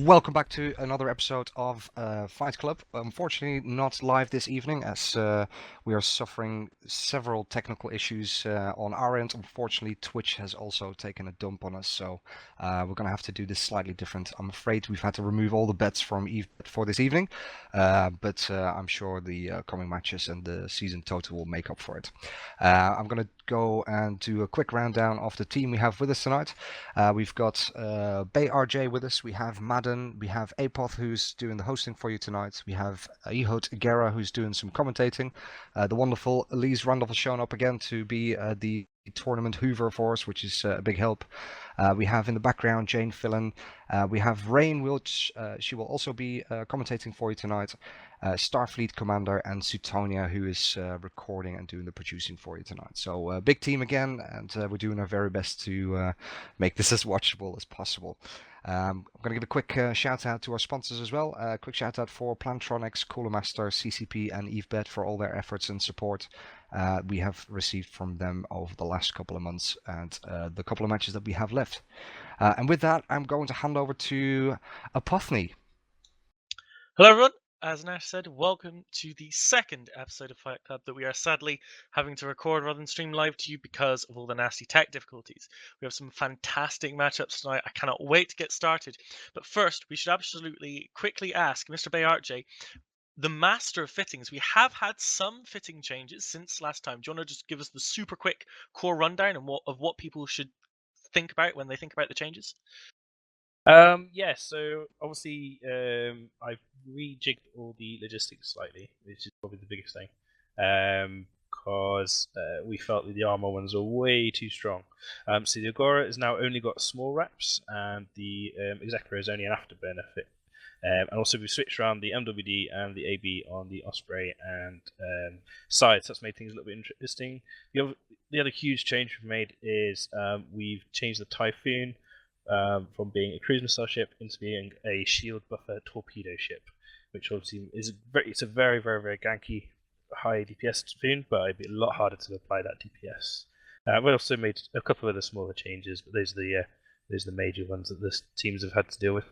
Welcome back to another episode of Fight Club. Unfortunately, not live this evening as we are suffering several technical issues on our end. Unfortunately, Twitch has also taken a dump on us, so we're going to have to do this slightly different. I'm afraid we've had to remove all the bets from for this evening, but I'm sure the coming matches and the season total will make up for it. I'm going to go and do a quick rundown of the team we have with us tonight. We've got Bay RJ with us. We have Madden. We have Apoth, who's doing the hosting for you tonight. We have Ehot Guerra, who's doing some commentating. The wonderful Elise Randolph has shown up again to be the tournament hoover for us, which is a big help. We have in the background Jane Fillon. We have Rain, which she will also be commentating for you tonight. Starfleet Commander and Sutonia, who is recording and doing the producing for you tonight. So big team again, and we're doing our very best to make this as watchable as possible. I'm going to give a quick shout out to our sponsors as well. Quick shout out for Plantronics, Cooler Master, CCP, and EveBet for all their efforts and support we have received from them over the last couple of months and the couple of matches that we have left. And with that, I'm going to hand over to Apothny. Hello everyone, as Nash said, welcome to the second episode of Fight Club that we are sadly having to record rather than stream live to you because of all the nasty tech difficulties. We have some fantastic matchups tonight. I cannot wait to get started. But first, we should absolutely quickly ask Mr. Bayarche, the master of fittings. We have had some fitting changes since last time. Do you want to just give us the super quick core rundown of what people should think about when they think about the changes? Yeah, so obviously I've rejigged all the logistics slightly, which is probably the biggest thing, because we felt that the armor ones are way too strong. So the Agora has now only got small wraps, and the Executor is only an afterburner fit. And also we've switched around the MWD and the AB on the Osprey and sides. That's made things a little bit interesting. The other huge change we've made is we've changed the Typhoon from being a cruise missile ship into being a shield buffer torpedo ship, which obviously is it's a very, very, very ganky high DPS spoon, but it'd be a lot harder to apply that DPS. We also made a couple of other smaller changes, but those are the major ones that the teams have had to deal with.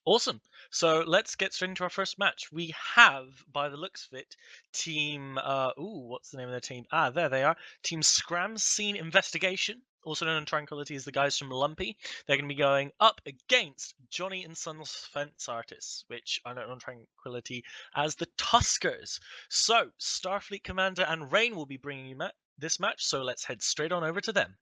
Awesome. So let's get straight into our first match. We have, by the looks of it, team. What's the name of their team? There they are. Team Scram Scene Investigation, also known in Tranquility as the guys from Lumpy. They're going to be going up against Johnny and Sons Fence Artists, which are known on Tranquility as the Tuskers. So Starfleet Commander and Rain will be bringing you this match. So let's head straight on over to them.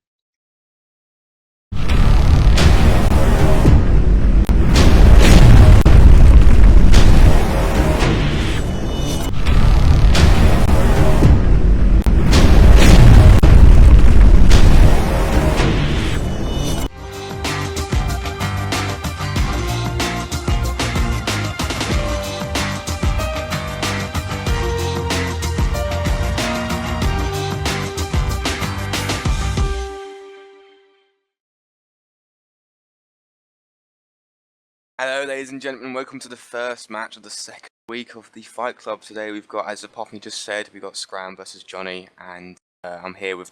Hello ladies and gentlemen, welcome to the first match of the second week of the Fight Club. Today we've got, as Apophany just said, we've got Scram versus Johnny, and I'm here with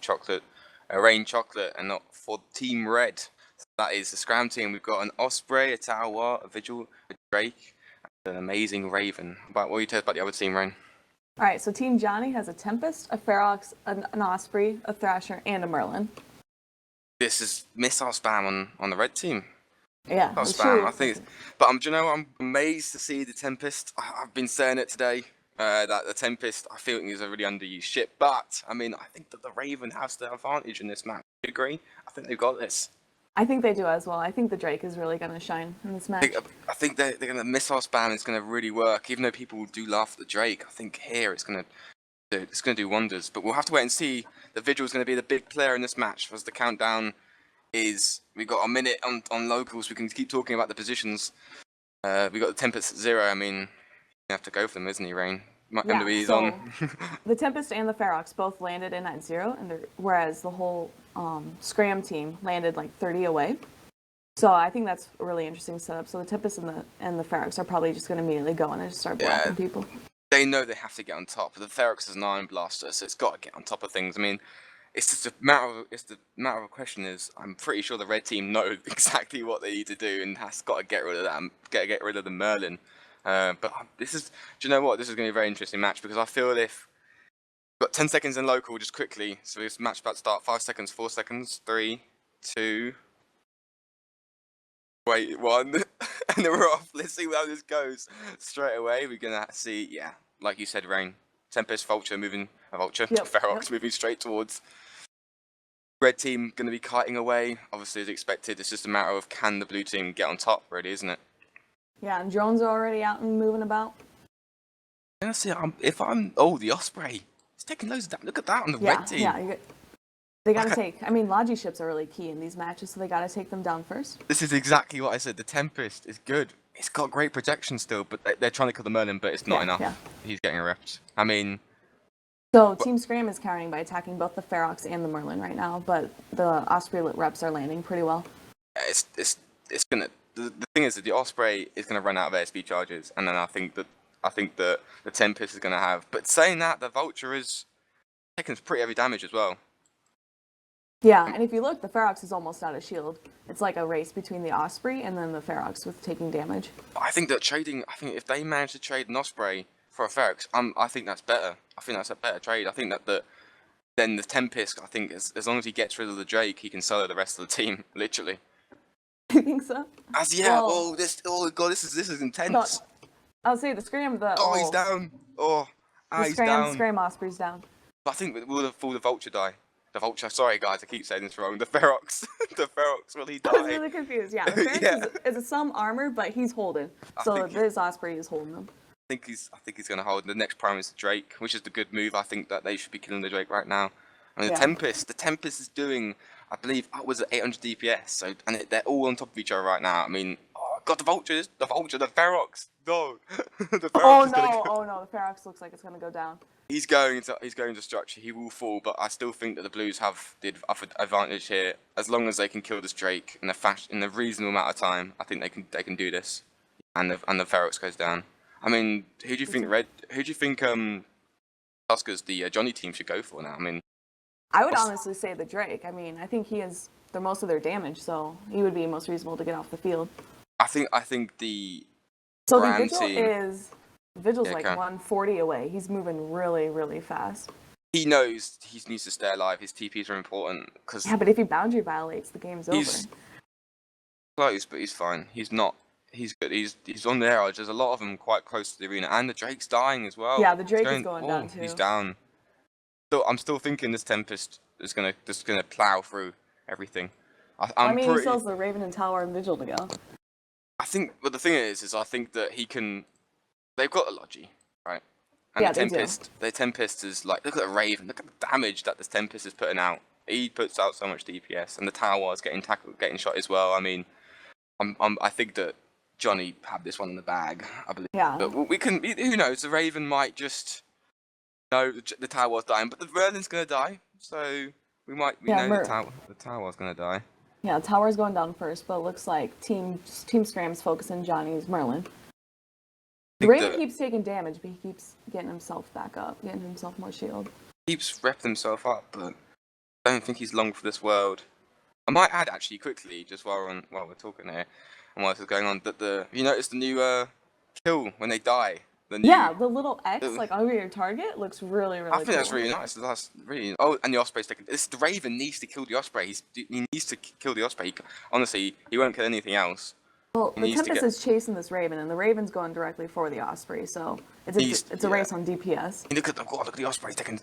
Rain Chocolate, and not for Team Red. So that is the Scram team. We've got an Osprey, a Talwar, a Vigil, a Drake, and an amazing Raven. What will you tell us about the other team, Rain? Alright, so Team Johnny has a Tempest, a Ferox, an Osprey, a Thrasher, and a Merlin. This is missile spam on the red team. Yeah, Not spam, I think. But do you know what? I'm amazed to see the Tempest. I've been saying it today, that the Tempest, I feel is a really underused ship. But, I mean, I think that the Raven has the advantage in this match. Do you agree? I think they've got this. I think they do as well. I think the Drake is really going to shine in this match. I think they're going to missile spam is going to really work. Even though people do laugh at the Drake, I think here it's going to do wonders. But we'll have to wait and see. The Vigil is going to be the big player in this match as the countdown is. We've got a minute on locals. We can keep talking about the positions. We got the Tempest at 0. I mean, you have to go for them, isn't he, Rain? Yeah, so the Tempest and the Ferox both landed in at 0, whereas the whole Scram team landed like 30 away. So I think that's a really interesting setup. So the Tempest and the Ferox are probably just going to immediately go in and just start blocking people. They know they have to get on top. The Ferox is an Iron Blaster, so it's got to get on top of things. I mean, it's just a matter of a question is I'm pretty sure the red team know exactly what they need to do and has got to get rid of that, get rid of the Merlin. But do you know what? This is going to be a very interesting match because I feel if we've got 10 seconds in local just quickly, so this match about to start. 5 seconds, 4 seconds, 3, 2, wait, 1, and then we're off. Let's see how this goes. Straight away, we're gonna see, yeah, like you said, Rain, Tempest, Vulture moving, Ferox moving straight towards. Red team going to be kiting away, obviously as expected. It's just a matter of can the blue team get on top, really, isn't it? Yeah, and drones are already out and moving about. Yeah, see, the Osprey. It's taking loads of damage. Look at that on the red team. Yeah, they got to take, I mean, Logi ships are really key in these matches, so they got to take them down first. This is exactly what I said. The Tempest is good. It's got great protection still, but they're trying to kill the Merlin, but it's not enough. Yeah. He's getting ripped. I mean... So Team Scram is countering by attacking both the Ferox and the Merlin right now, but the Osprey lit reps are landing pretty well. It's gonna... The thing is that the Osprey is gonna run out of airspeed charges, and then I think that the Tempest is gonna have... But saying that, the Vulture is taking some pretty heavy damage as well. Yeah, and if you look, the Ferox is almost out of shield. It's like a race between the Osprey and then the Ferox with taking damage. I think if they manage to trade an Osprey for a Ferox, I think that's better. I think that's a better trade. I think that then the Tempest, I think as long as he gets rid of the Drake, he can solo the rest of the team, literally. You think so? This is intense. No, I'll say the Scram, he's down. He's down. Scram Osprey's down. But I think will the Vulture die? The Vulture, sorry guys, I keep saying this wrong. The Ferox, will he die? I was really confused. Yeah, the Ferox is some armor, but he's holding. So this Osprey is holding them. I think he's going to hold. The next prime is the Drake, which is the good move. I think that they should be killing the Drake right now. I mean, the Tempest is doing, I believe, upwards of 800 DPS. So, and they're all on top of each other right now. I mean, God, the Ferox, no, the Ferox looks like it's going to go down. He's going to structure. He will fall, but I still think that the Blues have the advantage here. As long as they can kill this Drake in a reasonable amount of time, I think they can do this. And the Ferox goes down. I mean, who do you think Tuskers, the Johnny team, should go for now? I mean, I would honestly say the Drake. I mean, I think he is most of their damage, so he would be most reasonable to get off the field. I think the Scram Vigil's like 140 away. He's moving really, really fast. He knows he needs to stay alive. His TPs are important. Yeah, but if he boundary violates, the game's over. Close, but he's fine. He's not. He's good. He's on the edge. There's a lot of them quite close to the arena, and the Drake's dying as well. Yeah, the Drake is going down too. He's down. So I'm still thinking this Tempest is gonna plow through everything. He still has the Raven and Tower and Vigil to go. I think, but the thing is I think that he can. They've got a Logi, right? And the Tempest is like, look at the Raven, look at the damage that this Tempest is putting out. He puts out so much DPS, and the Tower is getting shot as well. I mean, I think that Johnny had this one in the bag, I believe. Yeah. But who knows? The Raven might just know the Tower's dying, but the Merlin's gonna die, so we know the Tower's gonna die. Yeah, Tower's going down first, but it looks like Team Scram's focusing Johnny's Merlin. Raven keeps taking damage, but he keeps getting himself back up, getting himself more shield. He keeps repping himself up, but I don't think he's long for this world. I might add actually quickly, just while we're talking here, and while this is going on, that you notice the new kill when they die. The little X over your target looks really, really cool. I think that's really nice. That's really. Oh, and the Osprey's taking. The Raven needs to kill the Osprey. He needs to kill the Osprey. Honestly, he won't kill anything else. Well, the Tempest is chasing this Raven, and the Raven's going directly for the Osprey, so it's a race on DPS. Look at the Osprey taking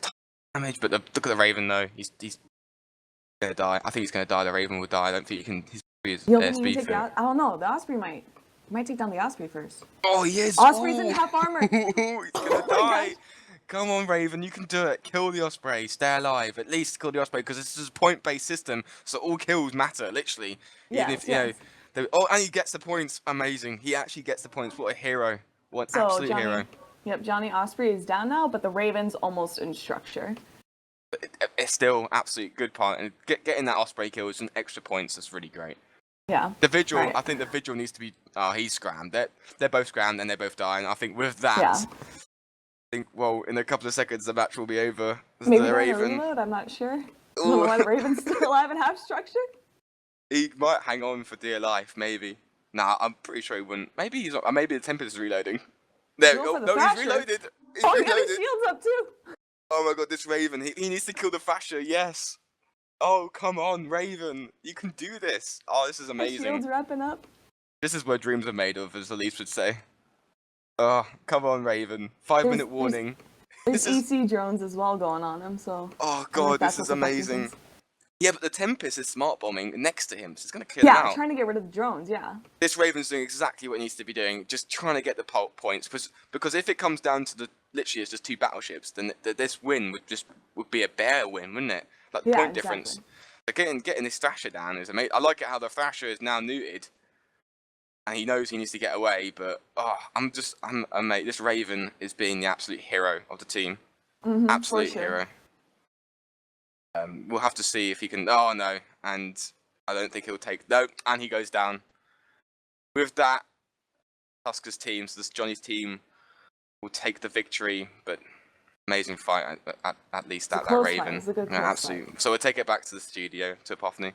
damage, but look at the Raven though. He's gonna die. I think he's gonna die. The Raven will die. I don't think he can. His airspeed. I don't know. The Osprey might take down the Osprey first. Oh, he is. Osprey's in half armor. He's gonna die. Come on, Raven, you can do it. Kill the Osprey. Stay alive. At least kill the Osprey, because this is a point-based system, so all kills matter, literally. Even if, you know... and he gets the points. Amazing. He actually gets the points. What a hero. What an absolute hero. Yep, Johnny Osprey is down now, but the Raven's almost in structure. But it's still absolute good part. And getting that Osprey kill is some extra points. That's really great. Yeah. The Vigil, right. I think the Vigil needs to be... Oh, he's scrammed. They're both scrammed and they're both dying. I think with that... I think, in a couple of seconds the match will be over. Maybe they're gonna reload, I'm not sure. I don't know why the Ooh, Raven's still alive and have structure. he might hang on for dear life, maybe. Nah, I'm pretty sure he wouldn't. Maybe he's not. Maybe the Tempest is reloading. There we Go go. for the No, he's Thrasher. reloaded. He's Oh, he got his reloaded. shields up too. Oh my god, this Raven. He needs to kill the Thrasher. Yes. Oh, come on, Raven. You can do this. Oh, this is His amazing. shields wrapping up. This is what dreams are made of, as the Leafs would say. Oh, come on, Raven. 5-minute warning. There's This is... EC drones as well going on him, so. Oh I don't know if god, this that's is what's affecting amazing. things. Yeah, but the Tempest is smart bombing next to him, so it's going to clear them Yeah, out. trying to get rid of the drones, yeah. This Raven's doing exactly what it needs to be doing, just trying to get the points. Because if it comes down to literally it's just 2 battleships, then this win would be a bare win, wouldn't it? Like the Yeah, point exactly. difference. But getting this Thrasher down is amazing. I like it how the Thrasher is now neutered, and he knows he needs to get away. But I'm mate. This Raven is being the absolute hero of the team. Absolute hero. We'll have to see if he can. Oh no, and I don't think he'll take. No, and he goes down. With that, Tuskers team, so this Johnny's team, will take the victory. But amazing fight at least at that Raven. It's a good Yeah, absolutely. So we'll take it back to the studio to Epophany.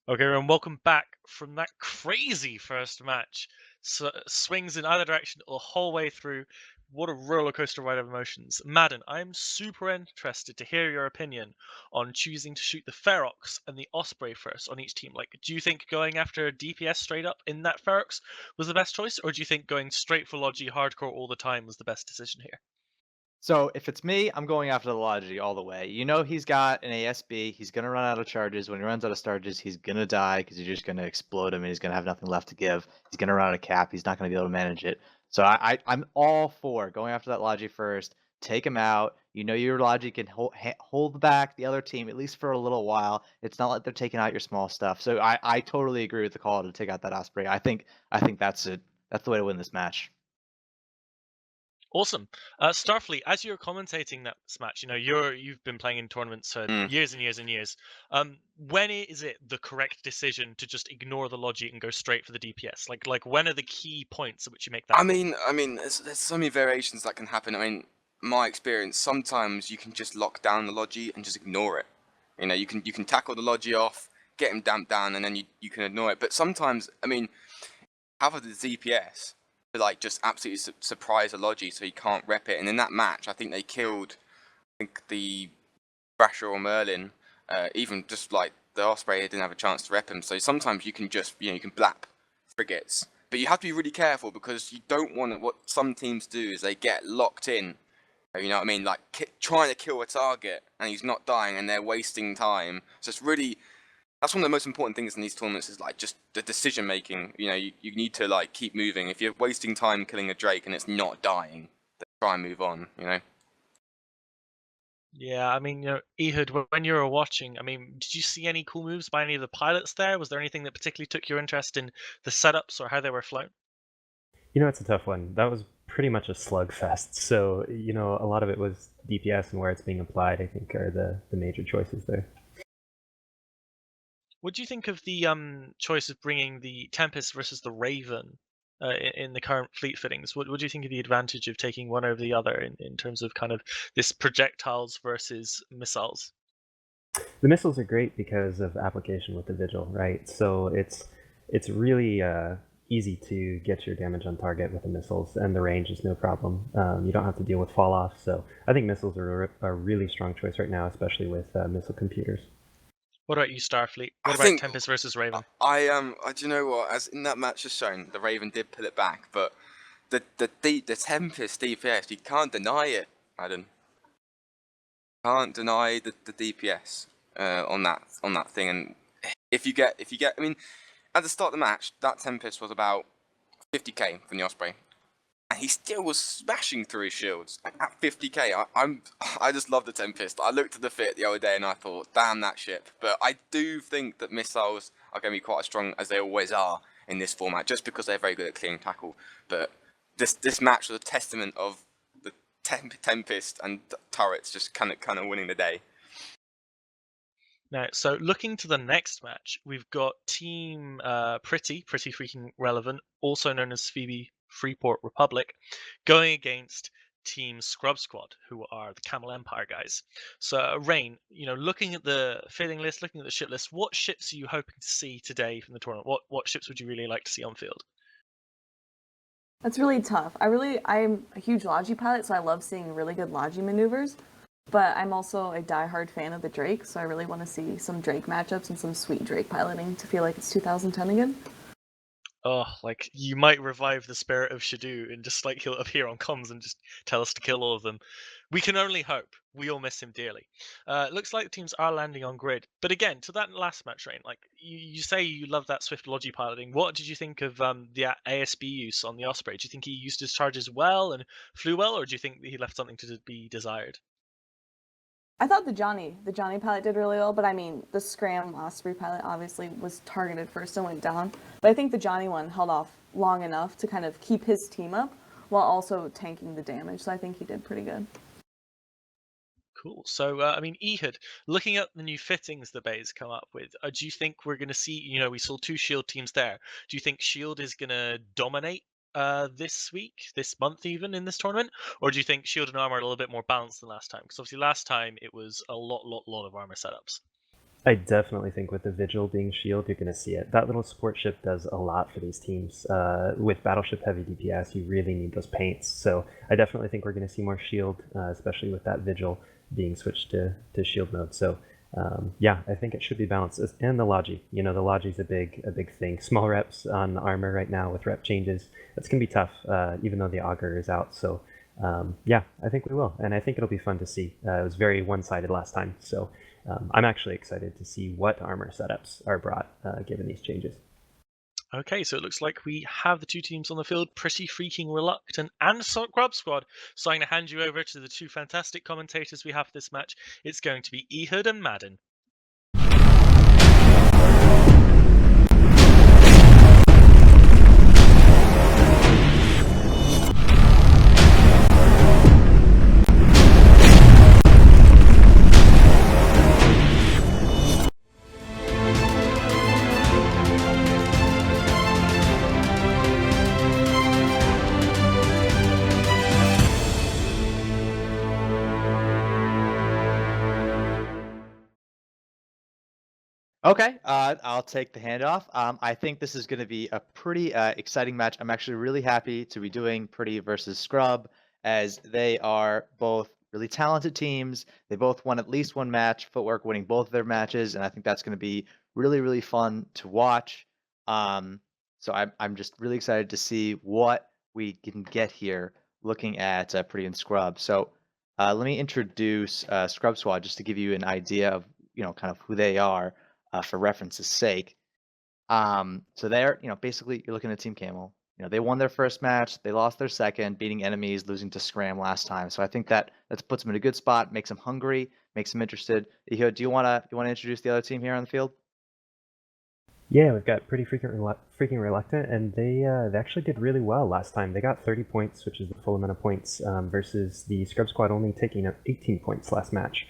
Okay, everyone, welcome back from that crazy first match. Swings in either direction the whole way through. What a roller coaster ride of emotions. Madden, I'm super interested to hear your opinion on choosing to shoot the Ferox and the Osprey first on each team. Like, do you think going after DPS straight up in that Ferox was the best choice, or do you think going straight for Logi hardcore all the time was the best decision here? So if it's me, I'm going after the Logi all the way. You know he's got an ASB. He's going to run out of charges. When he runs out of charges, he's going to die because you're just going to explode him and he's going to have nothing left to give. He's going to run out of cap. He's not going to be able to manage it. So I'm all for going after that Logi first. Take him out. You know your Logi can hold back the other team, at least for a little while. It's not like they're taking out your small stuff. So I totally agree with the call to take out that Osprey. I think that's it. That's the way to win this match. Awesome. Starfleet, as you're commentating that match, you know you've been playing in tournaments for years and years and years. When is it the correct decision to just ignore the Logi and go straight for the DPS? Like when are the key points at which you make that? I mean, there's so many variations that can happen. I mean, my experience, sometimes you can just lock down the Logi and just ignore it. You know, you can tackle the Logi off, get him damped down, and then you can ignore it. But sometimes, I mean, have the DPS to like just absolutely surprise a Logi so he can't rep it. And in that match, I think they killed, the Thrasher or Merlin. Even just like the Osprey didn't have a chance to rep him. So sometimes you can just, you can blap frigates. But you have to be really careful because you don't want to, what some teams do is they get locked in. You know what I mean? Like trying to kill a target and he's not dying and they're wasting time. So it's really, that's one of the most important things in these tournaments is like just the decision making. You know, you need to like keep moving. If you're wasting time killing a Drake and it's not dying, then try and move on, you know? Yeah, I mean, Ehud, when you were watching, I mean, did you see any cool moves by any of the pilots there? Was there anything that particularly took your interest in the setups or how they were flown? It's a tough one. That was pretty much a slugfest. So, a lot of it was DPS and where it's being applied, I think, are the major choices there. What do you think of the choice of bringing the Tempest versus the Raven in the current fleet fittings? What do you think of the advantage of taking one over the other in terms of kind of this projectiles versus missiles? The missiles are great because of application with the Vigil, right? So it's really easy to get your damage on target with the missiles, and the range is no problem. You don't have to deal with fall off. So I think missiles are a really strong choice right now, especially with missile computers. What about you, Starfleet? What about Tempest versus Raven? Do you know what? As in that match has shown, the Raven did pull it back, but the Tempest DPS, you can't deny it, Adam. Can't deny the DPS on that thing. And if you get, I mean, at the start of the match, that Tempest was about 50k from the Osprey. And he still was smashing through his shields at 50k. I just love the Tempest. I looked at the fit the other day and I thought, damn that ship. But I do think that missiles are going to be quite as strong as they always are in this format, just because they're very good at clearing tackle. But this match was a testament of Tempest and Turrets just kind of winning the day. Now, so looking to the next match, we've got Team Pretty Freaking Relevant, also known as Phoebe Freeport Republic, going against Team Scrub Squad, who are the Camel Empire guys. So, Rain, looking at the fitting list, looking at the ship list, what ships are you hoping to see today from the tournament? What ships would you really like to see on field? That's really tough. I'm a huge Logi pilot, so I love seeing really good Logi maneuvers. But I'm also a diehard fan of the Drake, so I really want to see some Drake matchups and some sweet Drake piloting to feel like it's 2010 again. Oh, like you might revive the spirit of Shadu and just like he'll appear on comms and just tell us to kill all of them. We can only hope. We all miss him dearly. It looks like the teams are landing on grid. But again, to that last match, Rain, like you say you love that Swift Logi piloting. What did you think of the ASB use on the Osprey? Do you think he used his charges well and flew well, or do you think that he left something to be desired? I thought the Johnny pilot did really well, but I mean, the Scram Osprey pilot obviously was targeted first and went down. But I think the Johnny one held off long enough to kind of keep his team up while also tanking the damage. So I think he did pretty good. Cool. So, I mean, Ehud, looking at the new fittings the Bay's come up with, do you think we're going to see, we saw 2 Shield teams there. Do you think Shield is going to dominate this week, this month even, in this tournament? Or do you think Shield and Armor are a little bit more balanced than last time? Because obviously last time it was a lot of Armor setups. I definitely think with the Vigil being Shield, you're going to see it. That little support ship does a lot for these teams. With Battleship heavy DPS, you really need those paints. So I definitely think we're going to see more Shield, especially with that Vigil being switched to Shield mode. So yeah, I think it should be balanced. And the Logi, the Logi's a big thing. Small reps on Armor right now with rep changes. That's going to be tough, even though the Augur is out. So yeah, I think we will. And I think it'll be fun to see. It was very one-sided last time. So I'm actually excited to see what Armor setups are brought given these changes. Okay, so it looks like we have the 2 teams on the field, Pretty Freaking Reluctant and Scrub Squad. So I'm going to hand you over to the 2 fantastic commentators we have for this match. It's going to be Ehud and Madden. Okay, I'll take the handoff. I think this is going to be a pretty exciting match. I'm actually really happy to be doing Pretty versus Scrub, as they are both really talented teams. They both won at least one match, Footwork winning both of their matches, and I think that's going to be really fun to watch. So I'm just really excited to see what we can get here looking at Pretty and Scrub. So let me introduce Scrub Squad just to give you an idea of kind of who they are. For reference's sake. So there, basically you're looking at Team Camel. They won their first match, they lost their second, beating enemies, losing to Scram last time. So I think that puts them in a good spot, makes them hungry, makes them interested. Ehud, do you wanna introduce the other team here on the field? Yeah, we've got Pretty Freaking Reluctant, and they actually did really well last time. They got 30 points, which is the full amount of points, versus the Scrub Squad only taking up 18 points last match.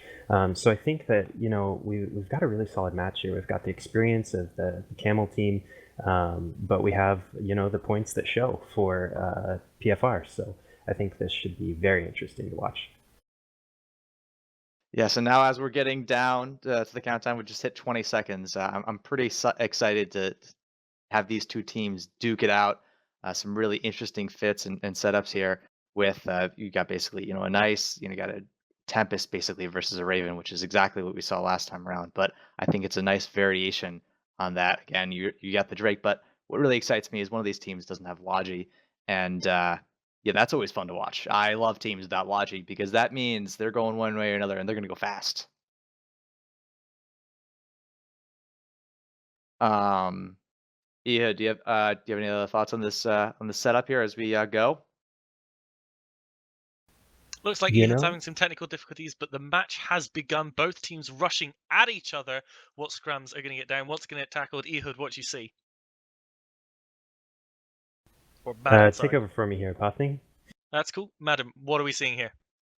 So I think that, we've got a really solid match here. We've got the experience of the Camel team, but we have, the points that show for PFR. So I think this should be very interesting to watch. Yeah, so now as we're getting down to the countdown, we just hit 20 seconds. I'm pretty excited to have these 2 teams duke it out. Some really interesting fits and setups here with, you got basically, a nice, you got a Tempest basically versus a Raven, which is exactly what we saw last time around. But I think it's a nice variation on that. Again, you got the Drake, but what really excites me is one of these teams doesn't have Logi. And yeah, that's always fun to watch. I love teams without Logi because that means they're going one way or another and they're going to go fast. Ehud, do you have any other thoughts on this setup here as we go? Looks like Ehud's having some technical difficulties, but the match has begun. Both teams rushing at each other. What scrams are going to get down? What's going to get tackled? Ehud, what do you see? Take over for me here, Potney. That's cool. Madam, what are we seeing here?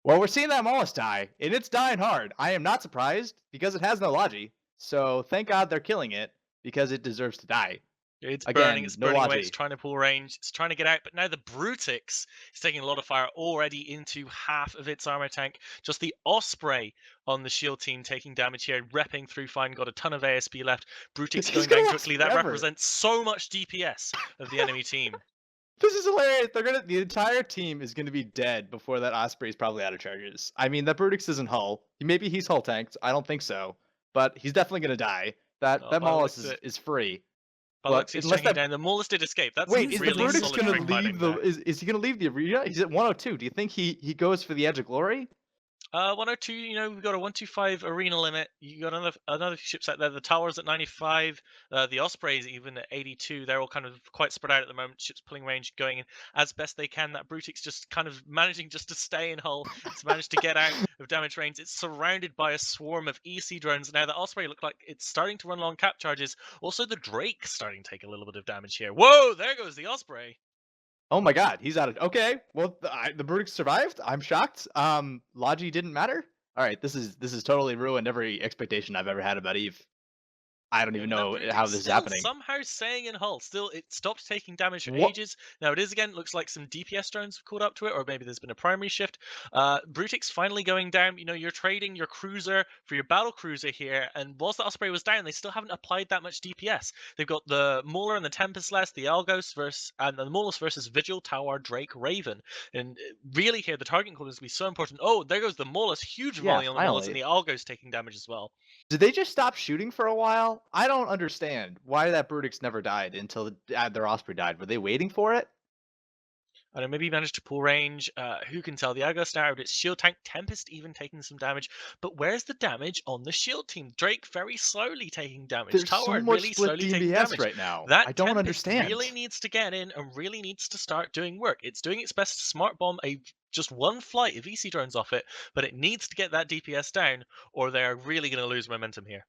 Well, we're seeing that Mollusk die, and it's dying hard. I am not surprised because it has no Logi. So thank God they're killing it because it deserves to die. It's Again, burning, it's no burning away, Logi. it's trying to pull range, it's trying to get out, but now the Brutix is taking a lot of fire already into half of its armor tank. Just the Osprey on the shield team taking damage here, repping through fine, got a ton of ASP left. Brutix This is going gonna down last quickly. That forever. represents so much DPS of the enemy team. This is hilarious. The entire team is gonna be dead before that Osprey is probably out of charges. I mean, that Brutix isn't hull. Maybe he's hull tanked. I don't think so, but he's definitely gonna die. That Oh, that by the Mollusk looks of it. is free. But unless taking that down. The Maulus did escape. That's wait, is the really Brutix solid gonna free fighting leave the there. is he gonna leave the arena? He's at 102. Do you think he goes for the Edge of Glory? 102, we've got a 125 arena limit. You got another few ships out there. The tower's at 95. The Osprey's even at 82. They're all kind of quite spread out at the moment. Ships pulling range, going in as best they can. That Brutix just kind of managing just to stay in hull. It's managed to get out of damage range. It's surrounded by a swarm of EC drones. Now the Osprey look like it's starting to run long cap charges. Also the Drake's starting to take a little bit of damage here. Whoa, there goes the Osprey. Oh my God, he's out of. Okay, well the Brutix survived. I'm shocked. Logi didn't matter. All right, this is totally ruined every expectation I've ever had about Eve. I don't even know how this is still happening. Somehow staying in hull. Still, it stopped taking damage for What? ages. Now it is again. Looks like some DPS drones have caught up to it, or maybe there's been a primary shift. Brutix finally going down. You're trading your cruiser for your battle cruiser here, and whilst the Osprey was down, they still haven't applied that much DPS. They've got the Mauler and the Tempest less, the Algos versus and the Maulus versus Vigil, Tower, Drake, Raven, and really here the target call is going to be so important. Oh, there goes the Maulus, huge Yeah, volley on the Maulus, and finally. the Algos taking damage as well. Did they just stop shooting for a while? I don't understand why that Brutix never died until their Osprey died. Were they waiting for it? I don't know, maybe he managed to pull range. Who can tell? The Agos narrowed its shield tank. Tempest even taking some damage. But where's the damage on the shield team? Drake very slowly taking damage. There's Tower so much really split slowly taking DPS damage. right now. That I don't Tempest understand. really needs to get in and really needs to start doing work. It's doing its best to smart bomb just one flight of EC drones off it, but it needs to get that DPS down, or they're really going to lose momentum here.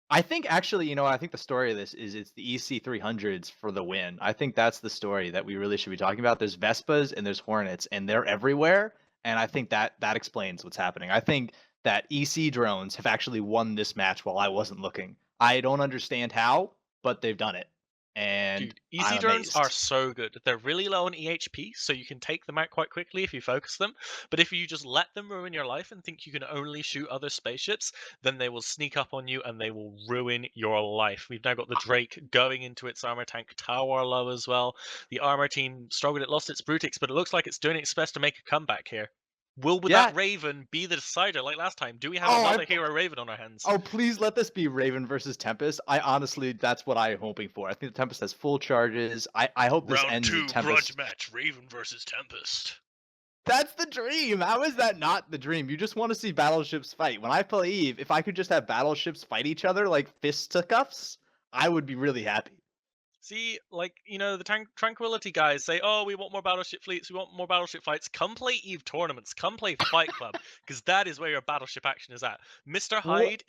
I think actually, I think the story of this is it's the EC 300s for the win. I think that's the story that we really should be talking about. There's Vespas and there's Hornets, and they're everywhere. And I think that explains what's happening. I think that EC drones have actually won this match while I wasn't looking. I don't understand how, but they've done it. And Dude, EC I'm drones amazed. are so good. They're really low on EHP, so you can take them out quite quickly if you focus them. But if you just let them ruin your life and think you can only shoot other spaceships, then they will sneak up on you and they will ruin your life. We've now got the Drake going into its armor tank, Tower low as well. The armor team struggled, it lost its Brutix, but it looks like it's doing its best to make a comeback here. Will Yeah. that Raven be the decider like last time? Do we have Oh, another hero Raven on our hands? Oh, please let this be Raven versus Tempest. I honestly, that's what I'm hoping for. I think the Tempest has full charges. I hope this ends with Tempest. match, Raven versus Tempest. That's the dream. How is that not the dream? You just want to see battleships fight. When I play Eve, if I could just have battleships fight each other like fisticuffs, I would be really happy. See, the Tranquility guys say, oh, we want more battleship fleets, we want more battleship fights. Come play Eve tournaments, come play Fight Club, because that is where your battleship action is at. Mr. Hyde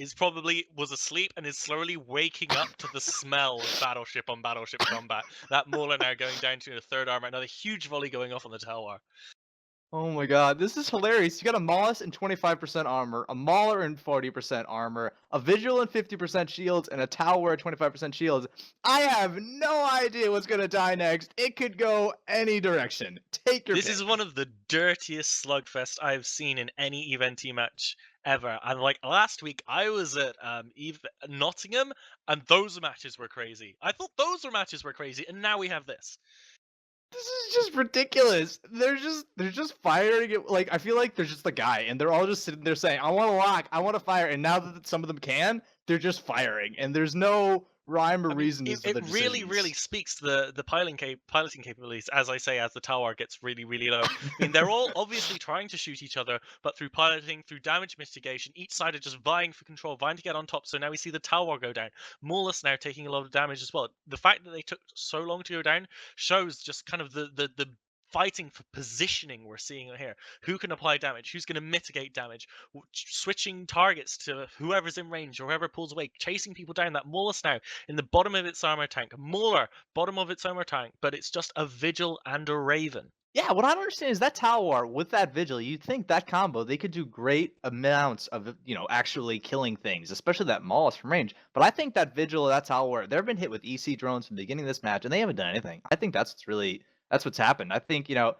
was asleep and is slowly waking up to the smell of battleship on battleship combat. That Mauler now going down to the third armor, another huge volley going off on the tower. Oh my god, this is hilarious. You got a Mollusk and 25% armor, a Mauler and 40% armor, a Vigil and 50% shields, and a Tower at 25% shields. I have no idea what's going to die next. It could go any direction. Take your pick. This is one of the dirtiest slugfest I've seen in any event match ever. And last week, I was at Nottingham, and those matches were crazy. I thought those matches were crazy, and now we have this. This is just ridiculous. They're just firing it. I feel like there's just a guy, and they're all just sitting there saying, "I want to lock, I want to fire." And now that some of them can, they're just firing, and there's no rhyme or reason as to the It really, decisions. really speaks to the piloting capabilities, as I say, as the tower gets really, really low. I mean, they're all obviously trying to shoot each other, but through piloting, through damage mitigation, each side are just vying for control, vying to get on top. So now we see the tower go down. Maulus now taking a lot of damage as well. The fact that they took so long to go down shows just kind of the fighting for positioning we're seeing here. Who can apply damage? Who's going to mitigate damage? Switching targets to whoever's in range or whoever pulls away, chasing people down. That Maulus now in the bottom of its armor tank. Mauler, bottom of its armor tank, but it's just a Vigil and a Raven. Yeah, what I don't understand is that Tower War with that Vigil, you'd think that combo, they could do great amounts of, actually killing things, especially that Maulus from range. But I think that Vigil, that Tower War, they've been hit with EC drones from the beginning of this match, and they haven't done anything. I think that's what's happened. I think, you just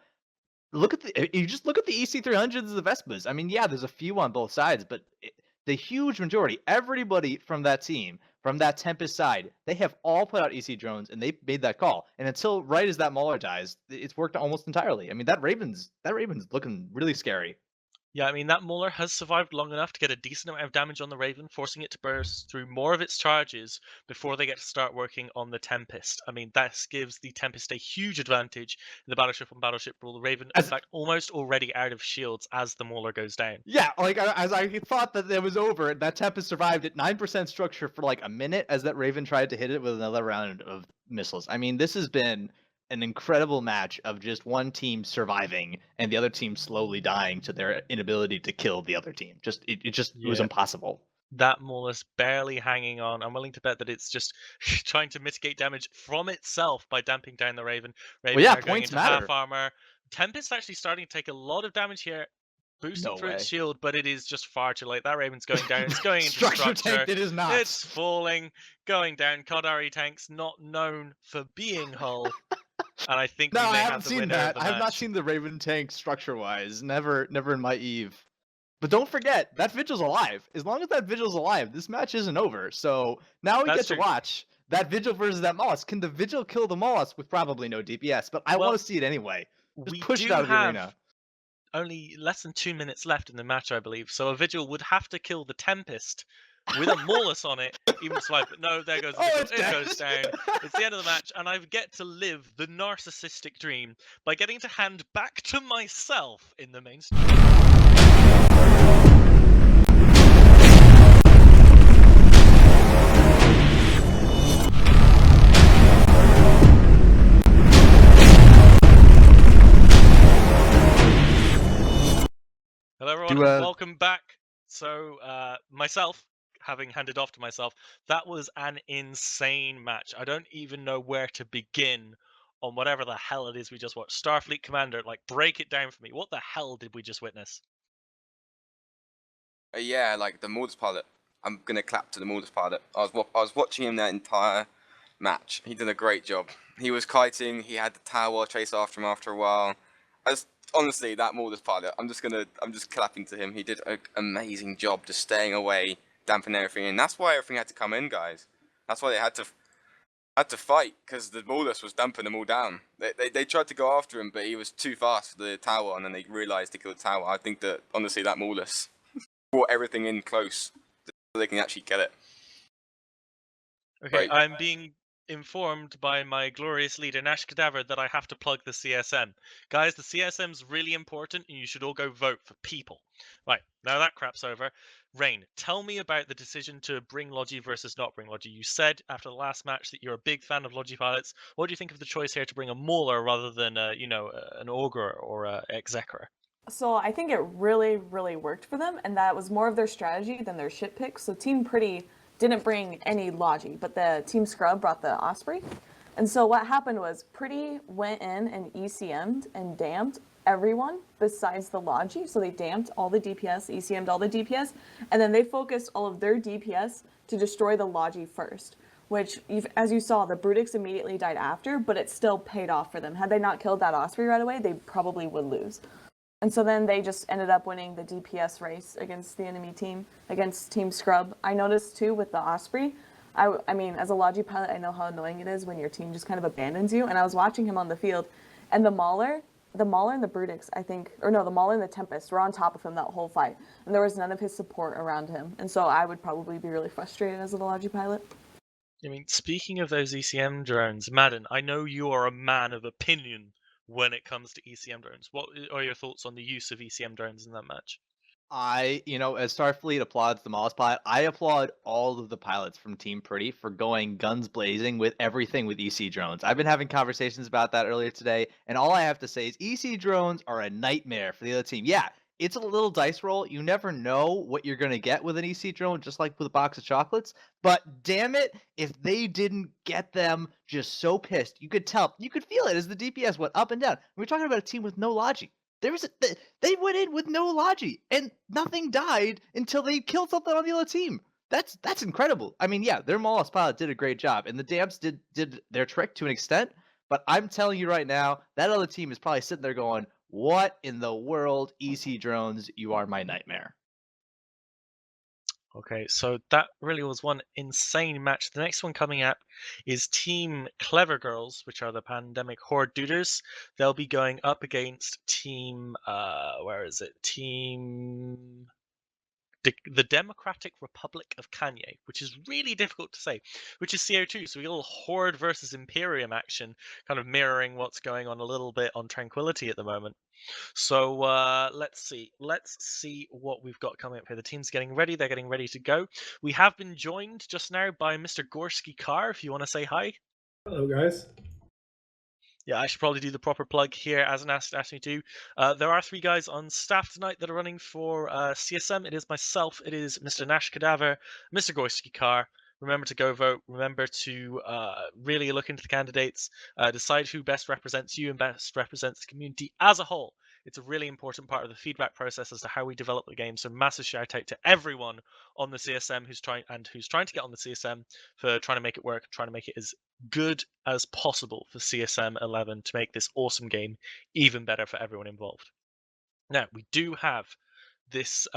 look at the EC300s of the Vespas. I mean, yeah, there's a few on both sides, but the huge majority, everybody from that team, from that Tempest side, they have all put out EC drones and they made that call. And until right as that Mauler dies, it's worked almost entirely. I mean, that Raven's looking really scary. Yeah, I mean, that Mauler has survived long enough to get a decent amount of damage on the Raven, forcing it to burst through more of its charges before they get to start working on the Tempest. I mean, that gives the Tempest a huge advantage in the Battleship on Battleship rule. The Raven, in fact, almost already out of shields as the Mauler goes down. Yeah, like as I thought that it was over, that Tempest survived at 9% structure for like a minute as that Raven tried to hit it with another round of missiles. I mean, this has been an incredible match of just one team surviving and the other team slowly dying to their inability to kill the other team. It was impossible. That Maulus barely hanging on. I'm willing to bet that it's just trying to mitigate damage from itself by damping down the Raven. Raven yeah, are going points into matter. half armor. Tempest actually starting to take a lot of damage here, boosting through its shield, but it is just far too late. That Raven's going down. It's going into structure. Tank, it is not. It's falling, going down. Kodari tanks not known for being hull. And I think no, we may I have haven't the seen winner that. of the I have match. not seen the Raven tank structure-wise. Never in my Eve. But don't forget, that Vigil's alive. As long as that Vigil's alive, this match isn't over. So now we get to watch that Vigil versus that Mollusk. Can the Vigil kill the Mollusk with probably no DPS? But I want to see it anyway. Just push it out of the arena. Only less than 2 minutes left in the match, I believe. So a Vigil would have to kill the Tempest with a Maulus on it, even to survive. But no, there goes the Vigil. It goes down. It's the end of the match, and I get to live the narcissistic dream by getting to hand back to myself in the main stage. Hello everyone, welcome back. So, myself, having handed off to myself, that was an insane match. I don't even know where to begin on whatever the hell it is we just watched. Starfleet Commander, like, break it down for me. What the hell did we just witness? Yeah, like the Maulus pilot. I'm gonna clap to the Maulus pilot. I was watching him that entire match. He did a great job. He was kiting. He had the tower chase after him after a while. Honestly, that Maulus pilot, I'm just clapping to him. He did an amazing job just staying away, damping everything in. That's why everything had to come in, guys. That's why they had to fight, because the Maulus was damping them all down. They tried to go after him, but he was too fast for the tower, and then they realised to kill the tower. I think that, honestly, that Maulus brought everything in close so they can actually get it. Okay, I'm being informed by my glorious leader Nash Cadaver that I have to plug the CSM. Guys, the CSM's really important and you should all go vote for people. Right, now that crap's over. Rain, tell me about the decision to bring Logi versus not bring Logi. You said after the last match that you're a big fan of Logi pilots. What do you think of the choice here to bring a Mauler rather than an Ogre or a Executor? So I think it really, really worked for them, and that was more of their strategy than their ship pick. So Team Pretty didn't bring any Logi, but the Team Scrub brought the Osprey. And so what happened was Pretty went in and ECM'd and damped everyone besides the Logi. So they damped all the DPS, ECM'd all the DPS, and then they focused all of their DPS to destroy the Logi first, which, as you saw, the Brutix immediately died after, but it still paid off for them. Had they not killed that Osprey right away, they probably would lose. And so then they just ended up winning the DPS race against the enemy team, against Team Scrub. I noticed too with the Osprey, I mean, as a Logi pilot, I know how annoying it is when your team just kind of abandons you. And I was watching him on the field, and the Mauler and the Brutix, the Mauler and the Tempest were on top of him that whole fight. And there was none of his support around him. And so I would probably be really frustrated as a Logi pilot. I mean, speaking of those ECM drones, Madden, I know you are a man of opinion when it comes to ECM drones. What are your thoughts on the use of ECM drones in that match? As Starfleet applauds the Mollusk pilot, I applaud all of the pilots from Team Pretty for going guns blazing with everything with EC drones. I've been having conversations about that earlier today, and all I have to say is EC drones are a nightmare for the other team. Yeah, it's a little dice roll. You never know what you're going to get with an EC drone, just like with a box of chocolates. But damn it, if they didn't get them just so pissed, you could tell, you could feel it as the DPS went up and down. We're talking about a team with no logi. They went in with no logi, and nothing died until they killed something on the other team. That's incredible. I mean, yeah, their Mollusk pilot did a great job, and the Damps did their trick to an extent. But I'm telling you right now, that other team is probably sitting there going, "What in the world, EC drones? You are my nightmare." Okay, so that really was one insane match. The next one coming up is Team Clever Girls, which are the Pandemic Horde Duders. They'll be going up against Team, where is it? Team the Democratic Republic of Kanye, which is really difficult to say, which is CO2. So we got a little Horde versus Imperium action, kind of mirroring what's going on a little bit on Tranquility at the moment. So let's see what we've got coming up here. The team's getting ready. They're getting ready to go. We have been joined just now by Mr. Gorski Carr, if you want to say hi. Hello, guys. Yeah, I should probably do the proper plug here, as an asked me to. There are 3 guys on staff tonight that are running for CSM. It is myself, it is Mr. Nash Cadaver, Mr. Gorski Carr. Remember to go vote. Remember to really look into the candidates, decide who best represents you and best represents the community as a whole. It's a really important part of the feedback process as to how we develop the game. So massive shout out to everyone on the CSM who's trying to get on the CSM for trying to make it work, trying to make it as good as possible for CSM 11 to make this awesome game even better for everyone involved. Now, we do have these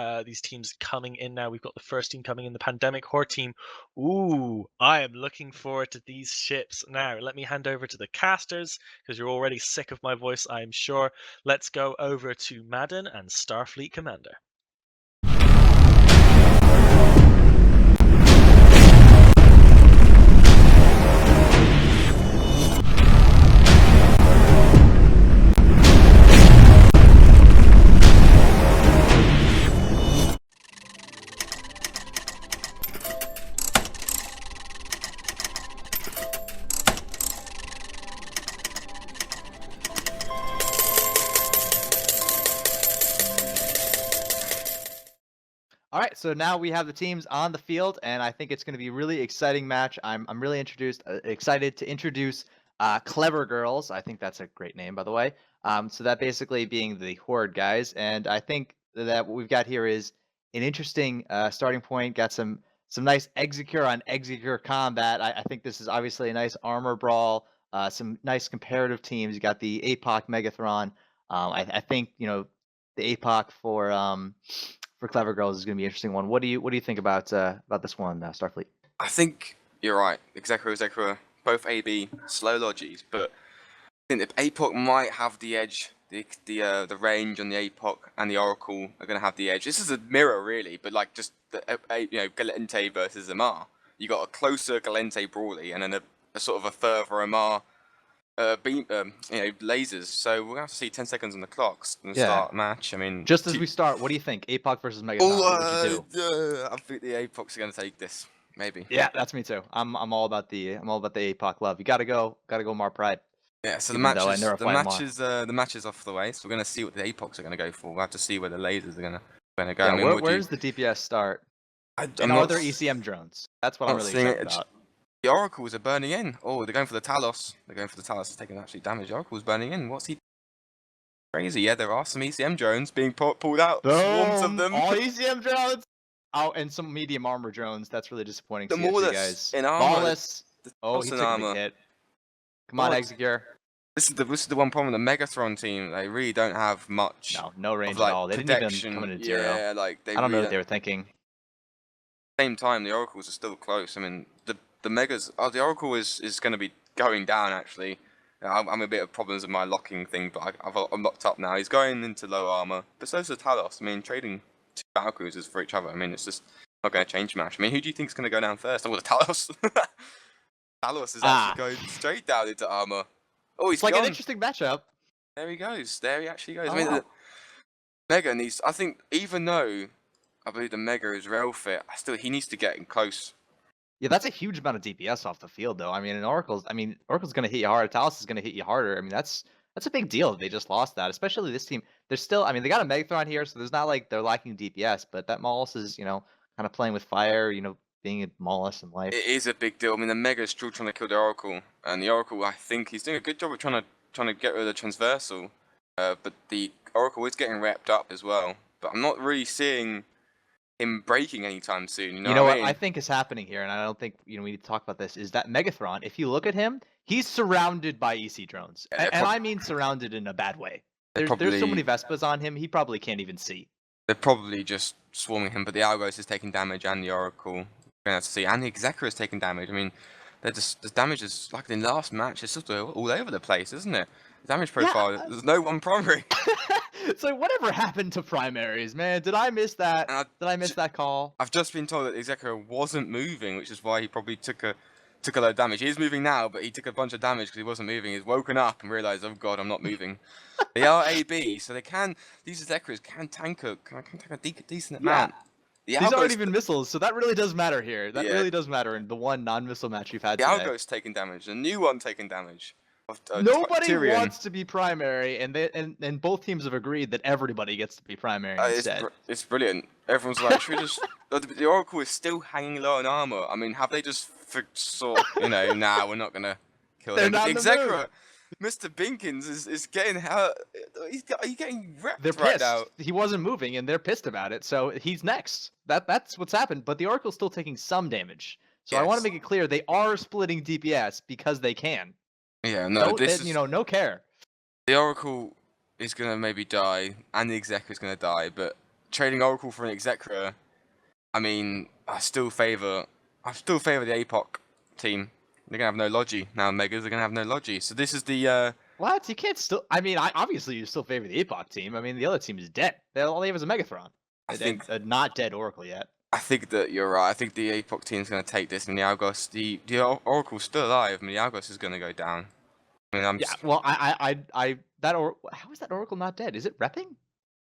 teams coming in now. We've got the first team coming in, the Pandemic Horde team. Ooh, I am looking forward to these ships. Now, let me hand over to the casters, because you're already sick of my voice, I'm sure. Let's go over to Madden and Starfleet Commander. All right, so now we have the teams on the field, and I think it's going to be a really exciting match. I'm really excited to introduce Clever Girls. I think that's a great name, by the way. So that basically being the Horde guys, and I think that what we've got here is an interesting starting point. Got some nice Execure on Execure combat. I think this is obviously a nice armor brawl. Some nice comparative teams. You got the APOC Megathron. I think the APOC for Clever Girls is going to be an interesting one. What do you think about this one, Starfleet? I think you're right. Execra, both AB slow logis, but I think the APOC might have the edge. The range on the APOC and the Oracle are going to have the edge. This is a mirror, really, but like just the Galente versus Amar. You got a closer Galente Brawly and then a sort of a further Amar lasers. So we're gonna have to see 10 seconds on the clocks and start a match. I mean, just as we start, what do you think? APOC versus Megathron. What would you do? I think the APOC's are gonna take this. Maybe. Yeah, that's me too. I'm all about the APOC love. You gotta go Mar Pride. Yeah, so the match is off the way, so we're gonna see what the APOCs are gonna go for. We'll have to see where the lasers are gonna go. Yeah, I mean, where's the DPS start? And are there ECM drones? That's what I'm really excited about. The Oracles are burning in. Oh, they're going for the Talos. It's taking actually damage. The Oracle's burning in. What's he? Crazy. Yeah, there are some ECM drones being pulled out. Swarms of them. All ECM drones. Oh, and some medium armor drones. That's really disappointing. The Maulus in armor. Maulus. Oh, he took a hit. Come on, Execure. This is the one problem with the Megathron team. They really don't have much. No range at all. They didn't even come into zero. Yeah, like I don't know what they were thinking. Same time, the Oracles are still close. I mean, the Megas. Oh, the Oracle is going to be going down actually. I'm a bit of problems with my locking thing, but I'm locked up now. He's going into low armor, but so's the Talos. I mean, trading 2 battlecruisers for each other. I mean, it's just not going to change much. I mean, who do you think is going to go down first? Oh, the Talos. Talos is actually going straight down into armor. Oh, he's like an interesting matchup. There he goes. There he actually goes. I mean, the Mega needs. I think even though I believe the Mega is rail fit, he needs to get in close. Yeah, that's a huge amount of DPS off the field, though. I mean, Oracle's going to hit you hard. Talos is going to hit you harder. I mean, that's that's a big deal if they just lost that, especially this team. They're still, I mean, they got a Megathron here, so there's not like they're lacking DPS, but that Maulus is, kind of playing with fire, being a Maulus in life. It is a big deal. I mean, the Mega's still trying to kill the Oracle, and the Oracle, I think he's doing a good job of trying to get rid of the Transversal, but the Oracle is getting wrapped up as well. But I'm not really seeing him breaking anytime soon. You know what I mean? I think is happening here, and I don't think we need to talk about this. Is that Megathron? If you look at him, he's surrounded by EC drones, Yeah, and I mean surrounded in a bad way. There's so many Vespas on him, he probably can't even see. They're probably just swarming him, but the Algos is taking damage, and the Oracle, we're gonna have to see, and the Executor is taking damage. I mean, the damage is like in the last match. It's just all over the place, isn't it? The damage profile. Yeah. There's no one primary. So whatever happened to primaries, man? Did I miss that? Did I miss that call? I've just been told that the Executor wasn't moving, which is why he probably took a lot of damage. He is moving now, but he took a bunch of damage because he wasn't moving. He's woken up and realised, oh god, I'm not moving. They are AB, so they can. These Executors can tank a decent amount. These aren't even missiles, so that really does matter here. That really does matter in the one non-missile match you've had today. The Algo's taking damage, the new one taking damage. Nobody Tyrion wants to be primary, and both teams have agreed that everybody gets to be primary instead. It's brilliant. Everyone's like, should we just... The Oracle is still hanging low on armor. I mean, have they just nah, we're not gonna kill him. The Executor, Mr. Binkins is getting he's getting wrecked. They're right pissed. now. He wasn't moving, and they're pissed about it. So he's next. That's what's happened. But the Oracle's still taking some damage. So I want to make it clear they are splitting DPS because they can. Yeah, no, no care. The Oracle is gonna maybe die, and the Executor is gonna die. But trading Oracle for an Executor, I mean, I still favour the APOC team. They're gonna have no Logi now. Megas are gonna have no Logi. So this is the What? You can't still. I mean, obviously you still favor the APOC team. I mean, the other team is dead. All they have is a Megathron. I think a not dead Oracle yet. I think that you're right. I think the APOC team is gonna take this, and the Algos, the Oracle's still alive. I mean, the Algos is gonna go down. I mean, well, how is that Oracle not dead? Is it repping?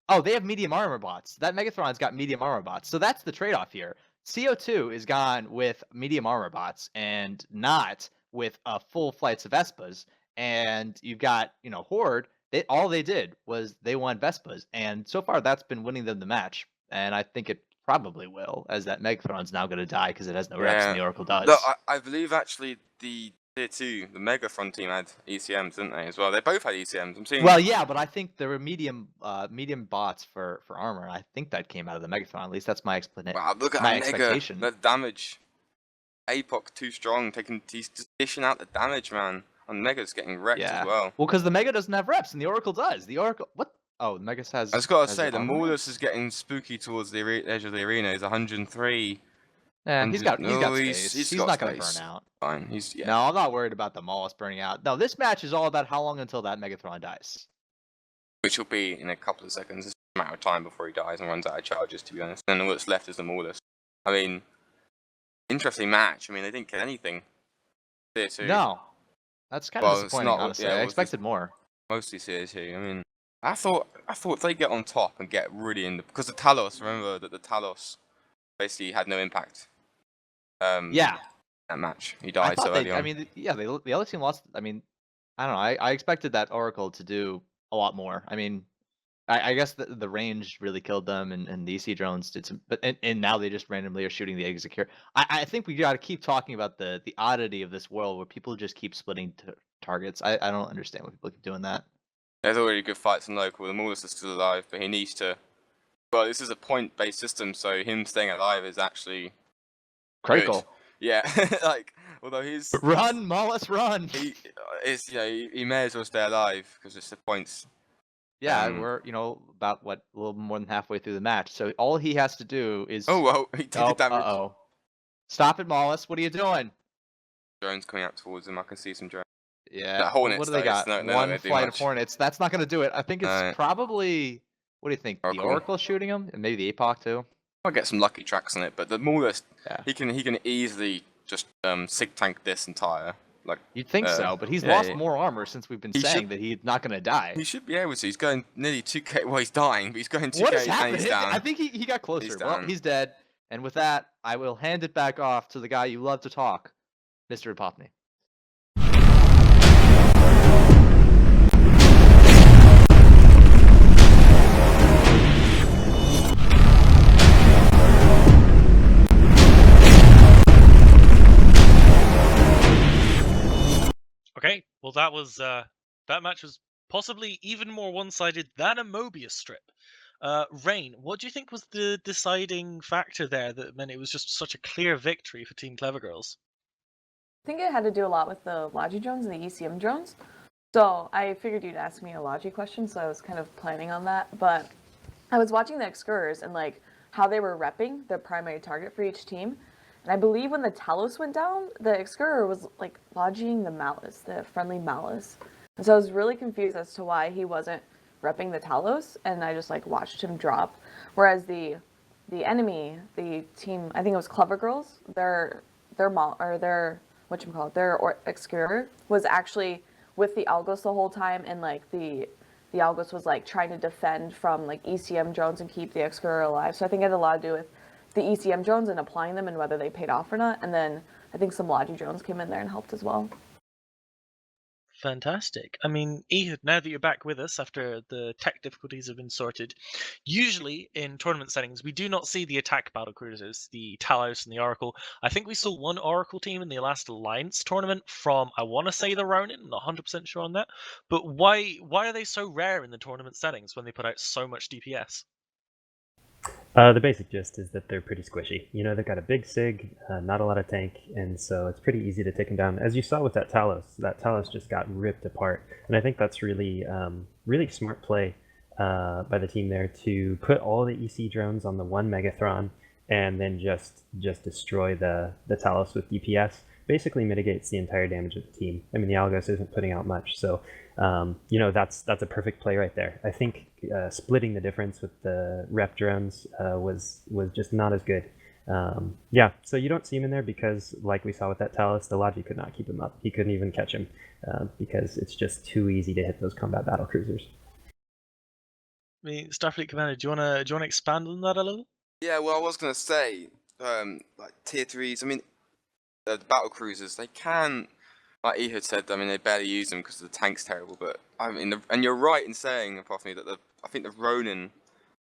Oh, they have medium armor bots. That Megathron's got medium armor bots. So that's the trade-off here. CO2 is gone with medium armor bots and not with full flights of Vespas. And you've got, Horde. All they did was they won Vespas. And so far, that's been winning them the match. And I think it probably will, as that Megathron's now going to die because it has no reps and the Oracle does. No, I believe actually the Tier 2, the Megathron team had ECMs, didn't they, as well? They both had ECMs. I'm seeing. Well, yeah, but I think there were medium bots for armor. I think that came out of the Megathron. At least that's my explanation. Wow, look at my expectation. The damage. APOC too strong. He's just dishing out the damage, man. And Mega's getting wrecked as well. Well, because the Mega doesn't have reps, and the Oracle does. The Oracle, what? Oh, the Mega has. I just gotta say, the Maulus is getting spooky towards the edge of the arena. He's 103. Yeah, he's got space. He's not going to burn out. Fine. No, I'm not worried about the Maulus burning out. No, this match is all about how long until that Megathron dies. Which will be in a couple of seconds. It's a matter of time before he dies and runs out of charges, to be honest. And all that's left is the Maulus. I mean, interesting match. I mean, they didn't get anything. No. That's kind of disappointing, honestly. I expected more. Mostly CO2. I mean, I thought they get on top and get really in because the Talos, remember that the Talos basically had no impact. Yeah. That match. He died so early on. I mean, yeah, the other team lost. I mean, I don't know. I expected that Oracle to do a lot more. I mean, I guess the range really killed them, and the EC drones did some. But and now they just randomly are shooting the Executor. I think we got to keep talking about the oddity of this world where people just keep splitting targets. I don't understand why people keep doing that. There's already good fights in local. The Maulus is still alive, but he needs to. Well, this is a point-based system, so him staying alive is actually critical. Good. Yeah, like although he's run, Maulus, run. He may as well stay alive because it's the points. Yeah, we're about a little more than halfway through the match. So all he has to do is. Oh well, he did damage. Stop it, Maulus! What are you doing? Drones coming up towards him. I can see some drones. Yeah. That Hornets, what do they got? One flight of Hornets. That's not going to do it. I think it's probably. What do you think? Oracle. The Oracle shooting him, and maybe the APOC too. I'll get some lucky tracks on it, but the Maulus, he can easily just sig tank this entire. Like you'd think so, but he's lost more armor since we've been saying that he's not going to die. He should be able to. He's going nearly 2k. Well, he's dying, but he's going 2k. What is happening? And he's down. I think he got closer. Well, he's dead. And with that, I will hand it back off to the guy you love to talk, Mr. Popney. Well, that match was possibly even more one-sided than a Mobius strip. Rain, what do you think was the deciding factor there that meant it was just such a clear victory for Team Clever Girls? I think it had to do a lot with the Logi drones and the ECM drones. So I figured you'd ask me a Logi question, so I was kind of planning on that. But I was watching the Excurs and like how they were repping the primary target for each team. And I believe when the Talos went down, the Excur was like lodging the Malice, the friendly Malice. And so I was really confused as to why he wasn't repping the Talos, and I just like watched him drop. Whereas the enemy, the team, I think it was Clever Girls, their Excur was actually with the Algos the whole time, and like the Algos was like trying to defend from like ECM drones and keep the Excur alive. So I think it had a lot to do with the ECM drones and applying them and whether they paid off or not. And then I think some Logi drones came in there and helped as well. Fantastic. I mean, Ehud, now that you're back with us after the tech difficulties have been sorted, usually in tournament settings, we do not see the attack battle cruisers, the Talos and the Oracle. I think we saw one Oracle team in the last Alliance tournament from, I want to say the Ronin, I'm not 100% sure on that. But why are they so rare in the tournament settings when they put out so much DPS? The basic gist is that they're pretty squishy. You know, they've got a big SIG, not a lot of tank, and so it's pretty easy to take them down. As you saw with that Talos just got ripped apart. And I think that's really, really smart play by the team there to put all the EC drones on the one Megathron and then just destroy the Talos with DPS. Basically mitigates the entire damage of the team. I mean, the Algos isn't putting out much, so you know, that's a perfect play right there. I think splitting the difference with the rep drones was just not as good. Yeah, so you don't see him in there because, like we saw with that Talos, the Logi could not keep him up. He couldn't even catch him because it's just too easy to hit those combat battle cruisers. I mean, Starfleet Commander, do you wanna expand on that a little? Yeah, well, I was gonna say, like tier 3s. I mean, the battle cruisers, they can, like Ehud said, I mean, they barely use them because the tank's terrible. But I mean, and you're right in saying, Apophany, that I think the Ronin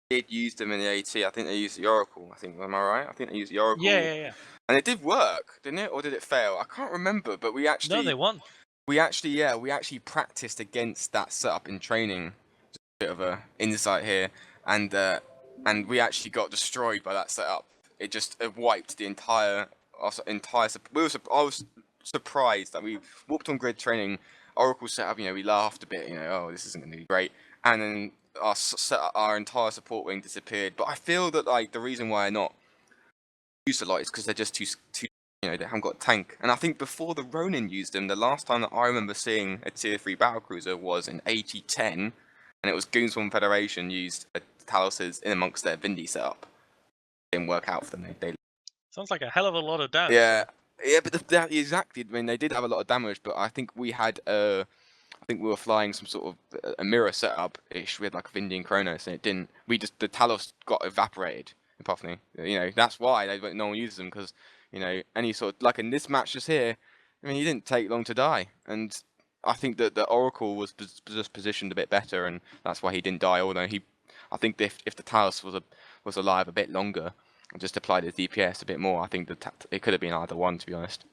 did use them in the AT. I think they used the Oracle. Am I right? I think they used the Oracle. Yeah. And it did work, didn't it? Or did it fail? I can't remember. But we actually, No, they won. we actually practiced against that setup in training. Just a bit of a insight here, and we actually got destroyed by that setup. It just wiped the entire. I was surprised that we walked on grid training, Oracle setup. You know, we laughed a bit. You know, oh, this isn't going to be great. And then our entire support wing disappeared. But I feel that like the reason why they're not used a lot is because they're just too. You know, they haven't got a tank. And I think before the Ronin used them, the last time that I remember seeing a tier 3 battlecruiser was in AT10, and it was Goonswarm Federation used Taloses in amongst their Vindy setup. It didn't work out for them. They Sounds like a hell of a lot of damage. Yeah, but exactly. I mean, they did have a lot of damage, but I think we had, I think we were flying some sort of a mirror setup ish. We had like a Vindy and Kronos, and it didn't. The Talos got evaporated in Epophany. You know, that's why no one uses them because you know any sort of like in this match just here. I mean, he didn't take long to die, and I think that the Oracle was just positioned a bit better, and that's why he didn't die. Although I think if the Talos was alive a bit longer. Just applied his DPS a bit more. I think it could have been either one, to be honest.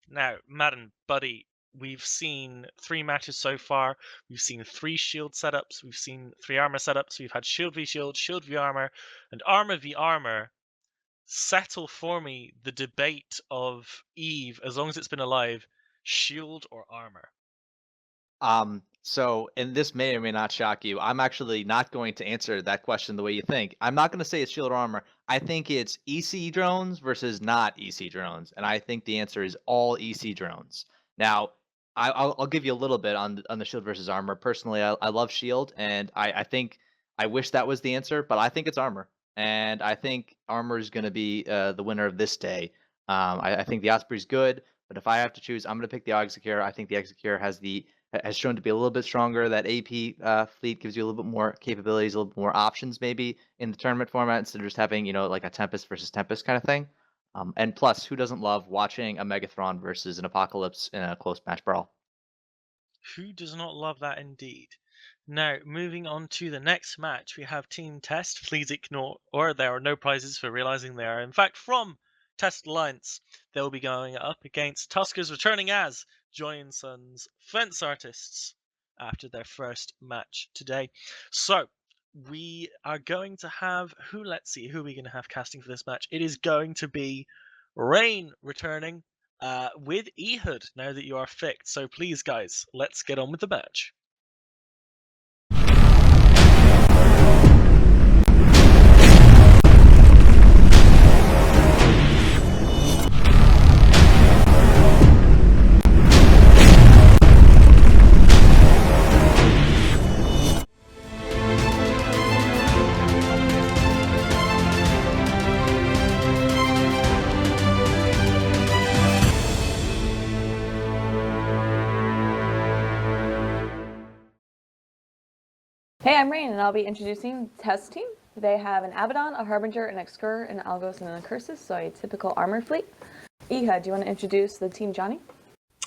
Now, Madden, buddy, we've seen 3 matches so far. We've seen 3 shield setups. We've seen 3 armor setups. We've had shield v shield v armor, and armor v armor. Settle for me the debate of Eve, as long as it's been alive, shield or armor. So, and this may or may not shock you, I'm actually not going to answer that question the way you think. I'm not going to say it's shield or armor. I think it's EC drones versus not EC drones, and I think the answer is all EC drones. Now, I'll give you a little bit on the shield versus armor. Personally, I love shield, and I think I wish that was the answer, but I think it's armor, and I think armor is going to be the winner of this day. I think the Osprey's good, but if I have to choose, I'm going to pick the Execure. I think the Execure has shown to be a little bit stronger. That AP fleet gives you a little bit more capabilities, a little bit more options maybe in the tournament format instead of just having, you know, like a Tempest versus Tempest kind of thing. And plus, who doesn't love watching a Megathron versus an Apocalypse in a close match brawl? Who does not love that indeed? Now, moving on to the next match, we have Team Test. Please ignore, or there are no prizes for realizing they are in fact from Test Alliance. They'll be going up against Tuskers returning as Johnny and Sons Fence Artists after their first match today. So we are going to have let's see, who are we going to have casting for this match? It is going to be Rain returning with Ehud now that you are fixed. So please, guys, let's get on with the match. Hey, I'm Rain, and I'll be introducing Test Team. They have an Abaddon, a Harbinger, an Excur, an Algos, and an Accursus, so a typical armor fleet. Ehud, do you want to introduce the Team Johnny?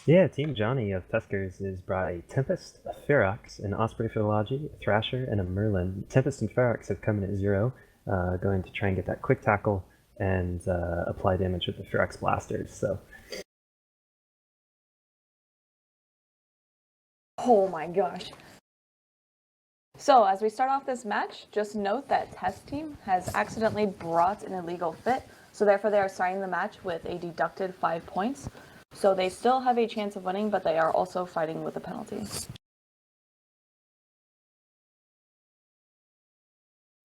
Yeah, Team Johnny of Tuskers is brought a Tempest, a Ferox, an Osprey Philology, a Thrasher, and a Merlin. Tempest and Ferox have come in at 0, going to try and get that quick tackle and apply damage with the Ferox blasters. So. Oh my gosh. So as we start off this match, just note that Test Team has accidentally brought an illegal fit, so therefore they are starting the match with a deducted 5 points. So they still have a chance of winning, but they are also fighting with a penalty.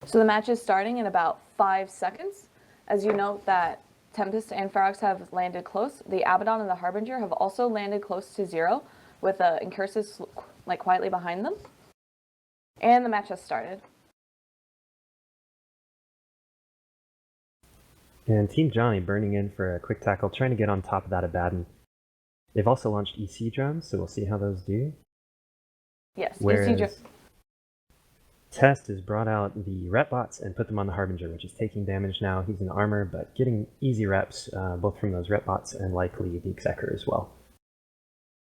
So the match is starting in about 5 seconds. As you note that Tempest and Ferox have landed close, the Abaddon and the Harbinger have also landed close to 0, with the Incursus quietly behind them. And the match has started. And Team Johnny burning in for a quick tackle, trying to get on top of that Abaddon. They've also launched EC drones, so we'll see how those do. Yes, Whereas Test has brought out the rep bots and put them on the Harbinger, which is taking damage now. He's in armor, but getting easy reps, both from those rep bots and likely the Executor as well.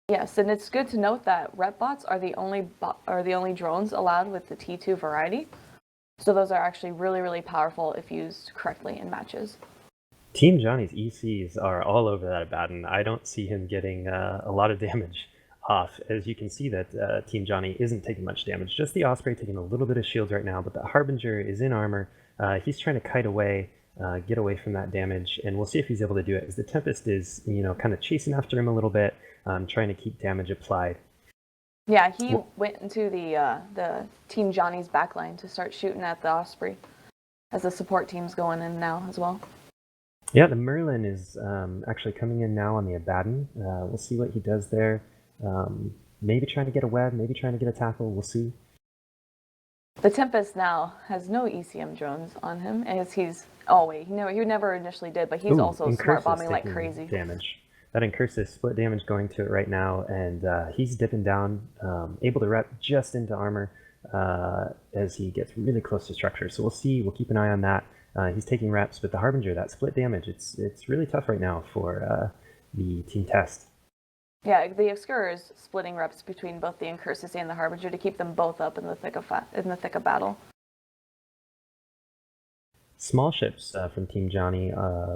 Yes, and it's good to note that rep bots are the only drones allowed with the T2 variety. So those are actually really, really powerful if used correctly in matches. Team Johnny's ECs are all over that Abaddon. I don't see him getting a lot of damage off. As you can see that Team Johnny isn't taking much damage. Just the Osprey taking a little bit of shield right now, but the Harbinger is in armor. He's trying to kite away, get away from that damage, and we'll see if he's able to do it, as the Tempest is, kind of chasing after him a little bit, trying to keep damage applied. Yeah, he went into the Team Johnny's backline to start shooting at the Osprey, as the support team's going in now as well. Yeah, the Merlin is actually coming in now on the Abaddon. We'll see what he does there. Maybe trying to get a web, maybe trying to get a tackle, we'll see. The Tempest now has no ECM drones on him, as he's... Oh wait, he never initially did, but he's also smart bombing like crazy. Damage. That Incursus split damage going to it right now, and he's dipping down, able to rep just into armor as he gets really close to structure. So we'll see, we'll keep an eye on that. He's taking reps, but the Harbinger, that split damage, it's really tough right now for the Team Test. Yeah, the Excur is splitting reps between both the Incursus and the Harbinger to keep them both up in the thick of battle. Small ships from Team Johnny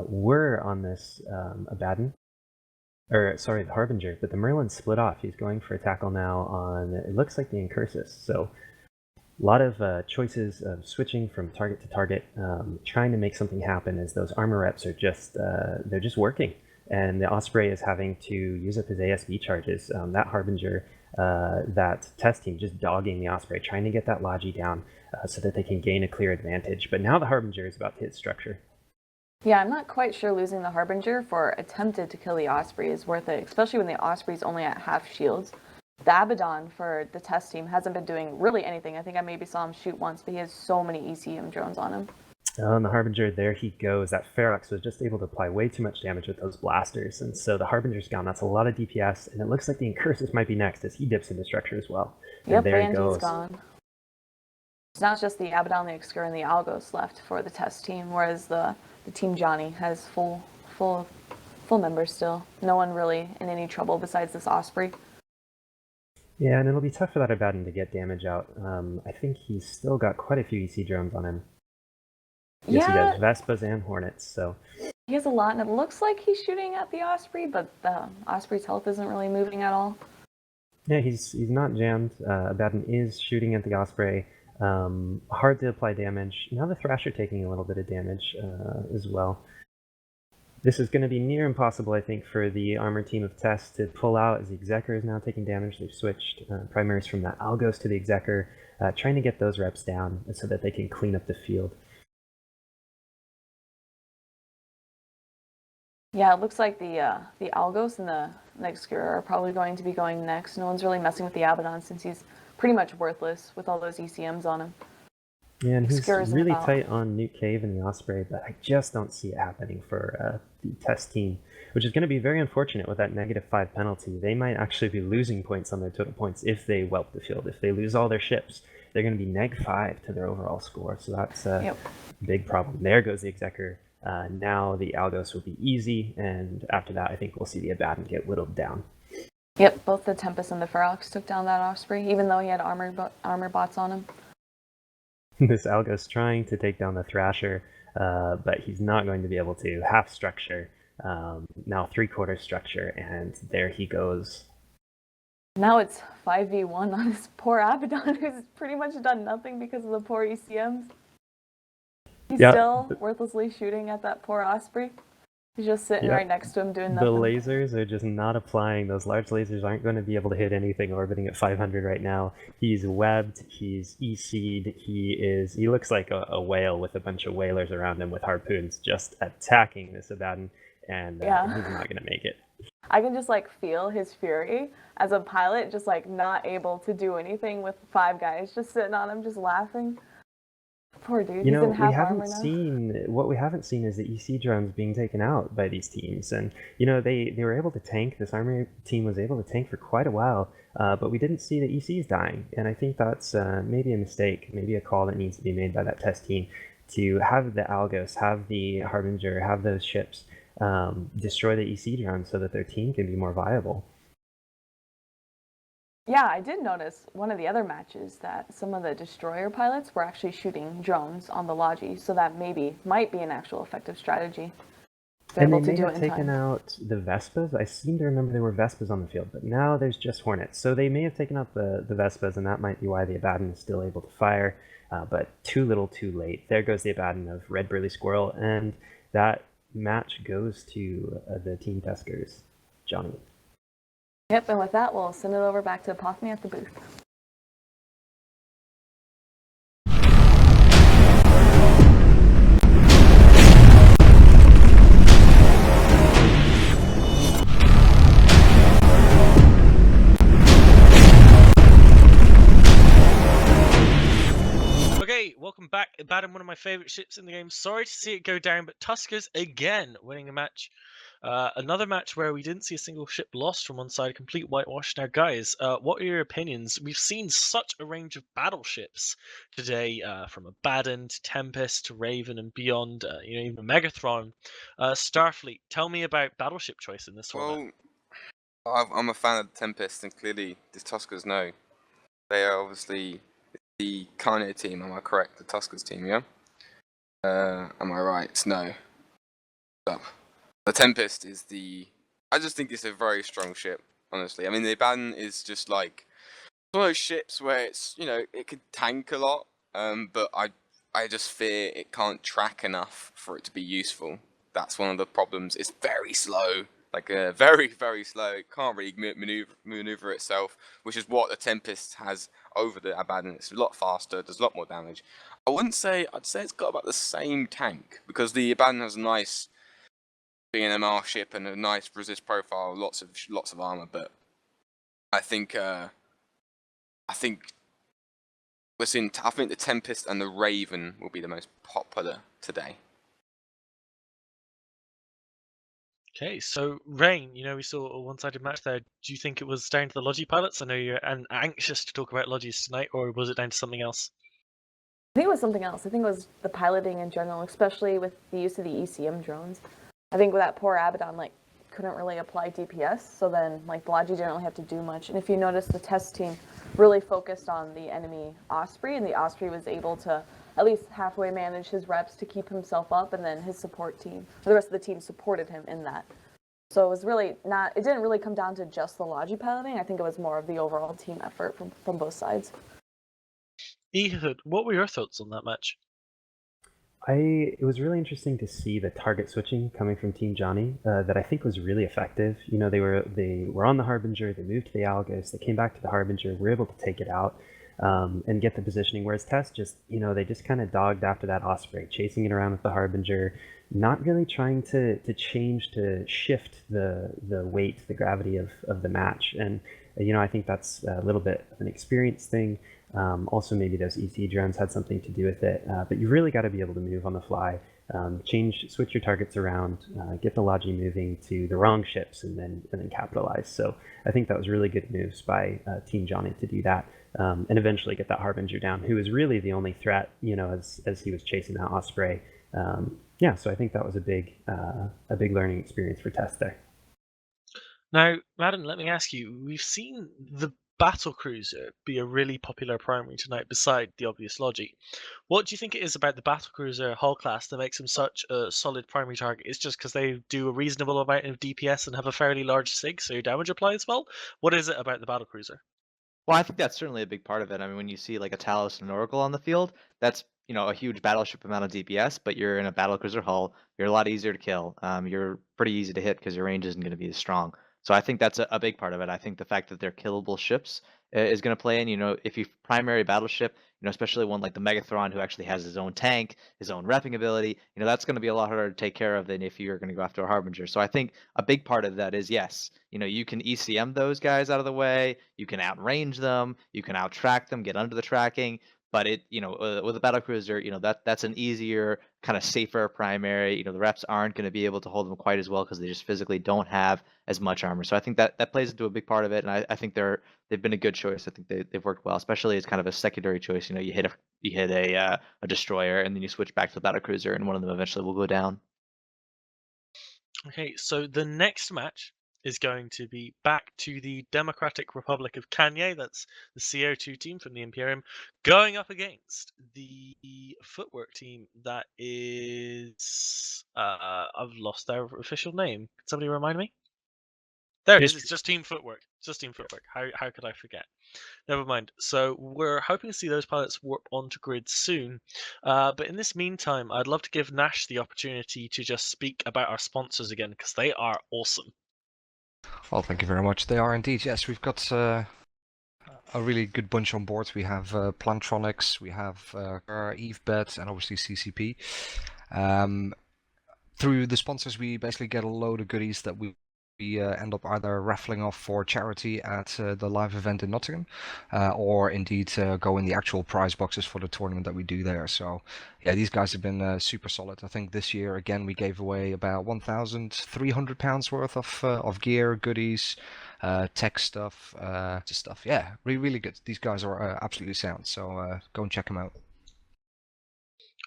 were on this Abaddon. The Harbinger, but the Merlin split off. He's going for a tackle now on, it looks like the Incursus. So a lot of choices of switching from target to target, trying to make something happen, as those armor reps are just, they're just working. And the Osprey is having to use up his ASB charges. That Harbinger, that Test Team just dogging the Osprey, trying to get that Logi down so that they can gain a clear advantage. But now the Harbinger is about to hit structure. Yeah, I'm not quite sure losing the Harbinger for attempted to kill the Osprey is worth it, especially when the Osprey's only at half shields. The Abaddon for the Test Team hasn't been doing really anything. I think I maybe saw him shoot once, but he has so many ECM drones on him. On the Harbinger, there he goes. That Ferox was just able to apply way too much damage with those blasters, and so the Harbinger's gone. That's a lot of DPS, and it looks like the Incursus might be next as he dips into structure as well. Yep, and there he Randy's goes. gone. It's not just the Abaddon, the Excur, and the Algos left for the Test Team, whereas the Team Johnny has full members still. No one really in any trouble besides this Osprey. Yeah, and it'll be tough for that Abaddon to get damage out. I think he's still got quite a few EC drones on him. Yes, he does. Vespas and Hornets, so He has a lot, and it looks like he's shooting at the Osprey, but the Osprey's health isn't really moving at all. Yeah, he's not jammed. Abaddon is shooting at the Osprey. Hard to apply damage. Now the Thrasher taking a little bit of damage as well. This is going to be near impossible, I think, for the armor team of Test to pull out, as the Executor is now taking damage. They've switched primaries from the Algos to the Executor, trying to get those reps down so that they can clean up the field. Yeah, it looks like the Algos and the Executor are probably going to be going next. No one's really messing with the Abaddon since he's pretty much worthless with all those ECMs on him. Yeah, and he's Executor's really about. tight on Nuke Cave and the Osprey, but I just don't see it happening for the Test team, which is going to be very unfortunate with that -5 penalty. They might actually be losing points on their total points if they whelp the field. If they lose all their ships, they're going to be -5 to their overall score, so that's a big problem. There goes the Executor. Now the Algos will be easy, and after that I think we'll see the Abaddon get whittled down. Yep, both the Tempest and the Ferox took down that Osprey, even though he had armor bots on him. This Algos trying to take down the Thrasher, but he's not going to be able to. Half structure, now 3/4 structure, and there he goes. Now it's 5v1 on his poor Abaddon, who's pretty much done nothing because of the poor ECMs. He's still worthlessly shooting at that poor Osprey. He's just sitting right next to him doing nothing. The lasers are just not applying. Those large lasers aren't going to be able to hit anything orbiting at 500 right now. He's webbed, he's EC'd, he looks like a whale with a bunch of whalers around him with harpoons just attacking this Abaddon, and he's not going to make it. I can just feel his fury as a pilot, just not able to do anything with 5 guys just sitting on him, just laughing. Poor dude. You know, what we haven't seen is the EC drones being taken out by these teams, and you know they were able to tank. This army team was able to tank for quite a while, but we didn't see the ECs dying, and I think that's maybe a mistake, maybe a call that needs to be made by that test team to have the Algos, have the Harbinger, have those ships destroy the EC drones so that their team can be more viable. Yeah, I did notice one of the other matches that some of the destroyer pilots were actually shooting drones on the Logi, so that might be an actual effective strategy. And they may have taken out the Vespas. I seem to remember there were Vespas on the field, but now there's just Hornets. So they may have taken out the Vespas, and that might be why the Abaddon is still able to fire, but too little too late. There goes the Abaddon of Red Burly Squirrel, and that match goes to the Team Tuskers. Johnny. Yep, and with that, we'll send it over back to Apophany at the booth. Okay, welcome back. Abaddon, one of my favorite ships in the game. Sorry to see it go down, but Tuskers again winning a match. Another match where we didn't see a single ship lost from one side, a complete whitewash. Now, guys, what are your opinions? We've seen such a range of battleships today, from Abaddon to Tempest to Raven and beyond, even Megathron. Starfleet, tell me about battleship choice in this one. Well, I'm a fan of the Tempest, and clearly the Tuskers know. They are obviously the Kanye team, am I correct? The Tuskers team, yeah? Am I right? No. Up. The Tempest is I just think it's a very strong ship, honestly. I mean, the Abaddon is just like one of those ships where it's, it could tank a lot, but I just fear it can't track enough for it to be useful. That's one of the problems. It's very slow, very, very slow. It can't really maneuver itself, which is what the Tempest has over the Abaddon. It's a lot faster, does a lot more damage. I'd say it's got about the same tank, because the Abaddon has a nice being an MR ship and a nice resist profile, lots of armor, but I think the Tempest and the Raven will be the most popular today. Okay, so Rain, we saw a one-sided match there. Do you think it was down to the Logi pilots? I know you're anxious to talk about Logis tonight, or was it down to something else? I think it was something else. I think it was the piloting in general, especially with the use of the ECM drones. I think with that poor Abaddon, couldn't really apply DPS, so then, the Logi didn't really have to do much. And if you notice, the test team really focused on the enemy Osprey, and the Osprey was able to at least halfway manage his reps to keep himself up, and then his support team, the rest of the team supported him in that. So it was really not, it didn't really come down to just the Logi piloting. I think it was more of the overall team effort from both sides. Ehud, what were your thoughts on that match? It was really interesting to see the target switching coming from Team Johnny that I think was really effective. You know, they were on the Harbinger, they moved to the Algos, they came back to the Harbinger, were able to take it out and get the positioning. Whereas Test just, you know, they just kind of dogged after that Osprey, chasing it around with the Harbinger, not really trying to shift the weight, the gravity of the match. And you know, I think that's a little bit of an experience thing. Also, maybe those EC drones had something to do with it, but you really got to be able to move on the fly, switch your targets around, get the Logi moving to the wrong ships, and then capitalize. So I think that was really good moves by Team Johnny to do that, and eventually get that Harbinger down, who was really the only threat, you know, as he was chasing that Osprey. Yeah, so I think that was a big learning experience for Test there. Now, Madden, let me ask you, we've seen the Battlecruiser be a really popular primary tonight beside the obvious Logi. What do you think it is about the Battlecruiser hull class that makes them such a solid primary target? Is just because they do a reasonable amount of DPS and have a fairly large SIG, so your damage applies well? What is it about the Battlecruiser? Well, I think that's certainly a big part of it. I mean, when you see like a Talos and an Oracle on the field, that's, you know, a huge battleship amount of DPS, but you're in a battlecruiser hull, you're a lot easier to kill. You're pretty easy to hit because your range isn't going to be as strong. So I think that's a big part of it. I think the fact that they're killable ships is going to play in. You know, if you primary battleship, you know, especially one like the Megathron who actually has his own tank, his own repping ability, you know, that's going to be a lot harder to take care of than if you're going to go after a Harbinger. So I think a big part of that is, yes, you know, you can ECM those guys out of the way, you can outrange them, you can out-track them, get under the tracking, but it, you know, with a battlecruiser, you know, that's an easier, kind of safer primary. You know, the reps aren't going to be able to hold them quite as well because they just physically don't have as much armor. So I think that plays into a big part of it, and I think they've been a good choice. I think they've worked well, especially as kind of a secondary choice. You know, you hit a destroyer, and then you switch back to the battlecruiser, and one of them eventually will go down. Okay, so the next match is going to be back to the Democratic Republic of Kanye, that's the CO2 team from the Imperium, going up against the Footwork team that is... I've lost their official name. Can somebody remind me? There it is, it's just Team Footwork. Just Team Footwork. How could I forget? Never mind. So we're hoping to see those pilots warp onto grid soon. But in this meantime, I'd love to give Nash the opportunity to just speak about our sponsors again, because they are awesome. Well, thank you very much. They are indeed. Yes, we've got a really good bunch on board. We have Plantronics, we have EveBet, and obviously CCP. Through the sponsors, we basically get a load of goodies that we end up either raffling off for charity at the live event in Nottingham, or indeed go in the actual prize boxes for the tournament that we do there. So yeah, these guys have been super solid. I think this year again we gave away about £1,300 worth of gear, goodies, tech stuff, just stuff. Yeah, really good. These guys are absolutely sound. So go and check them out.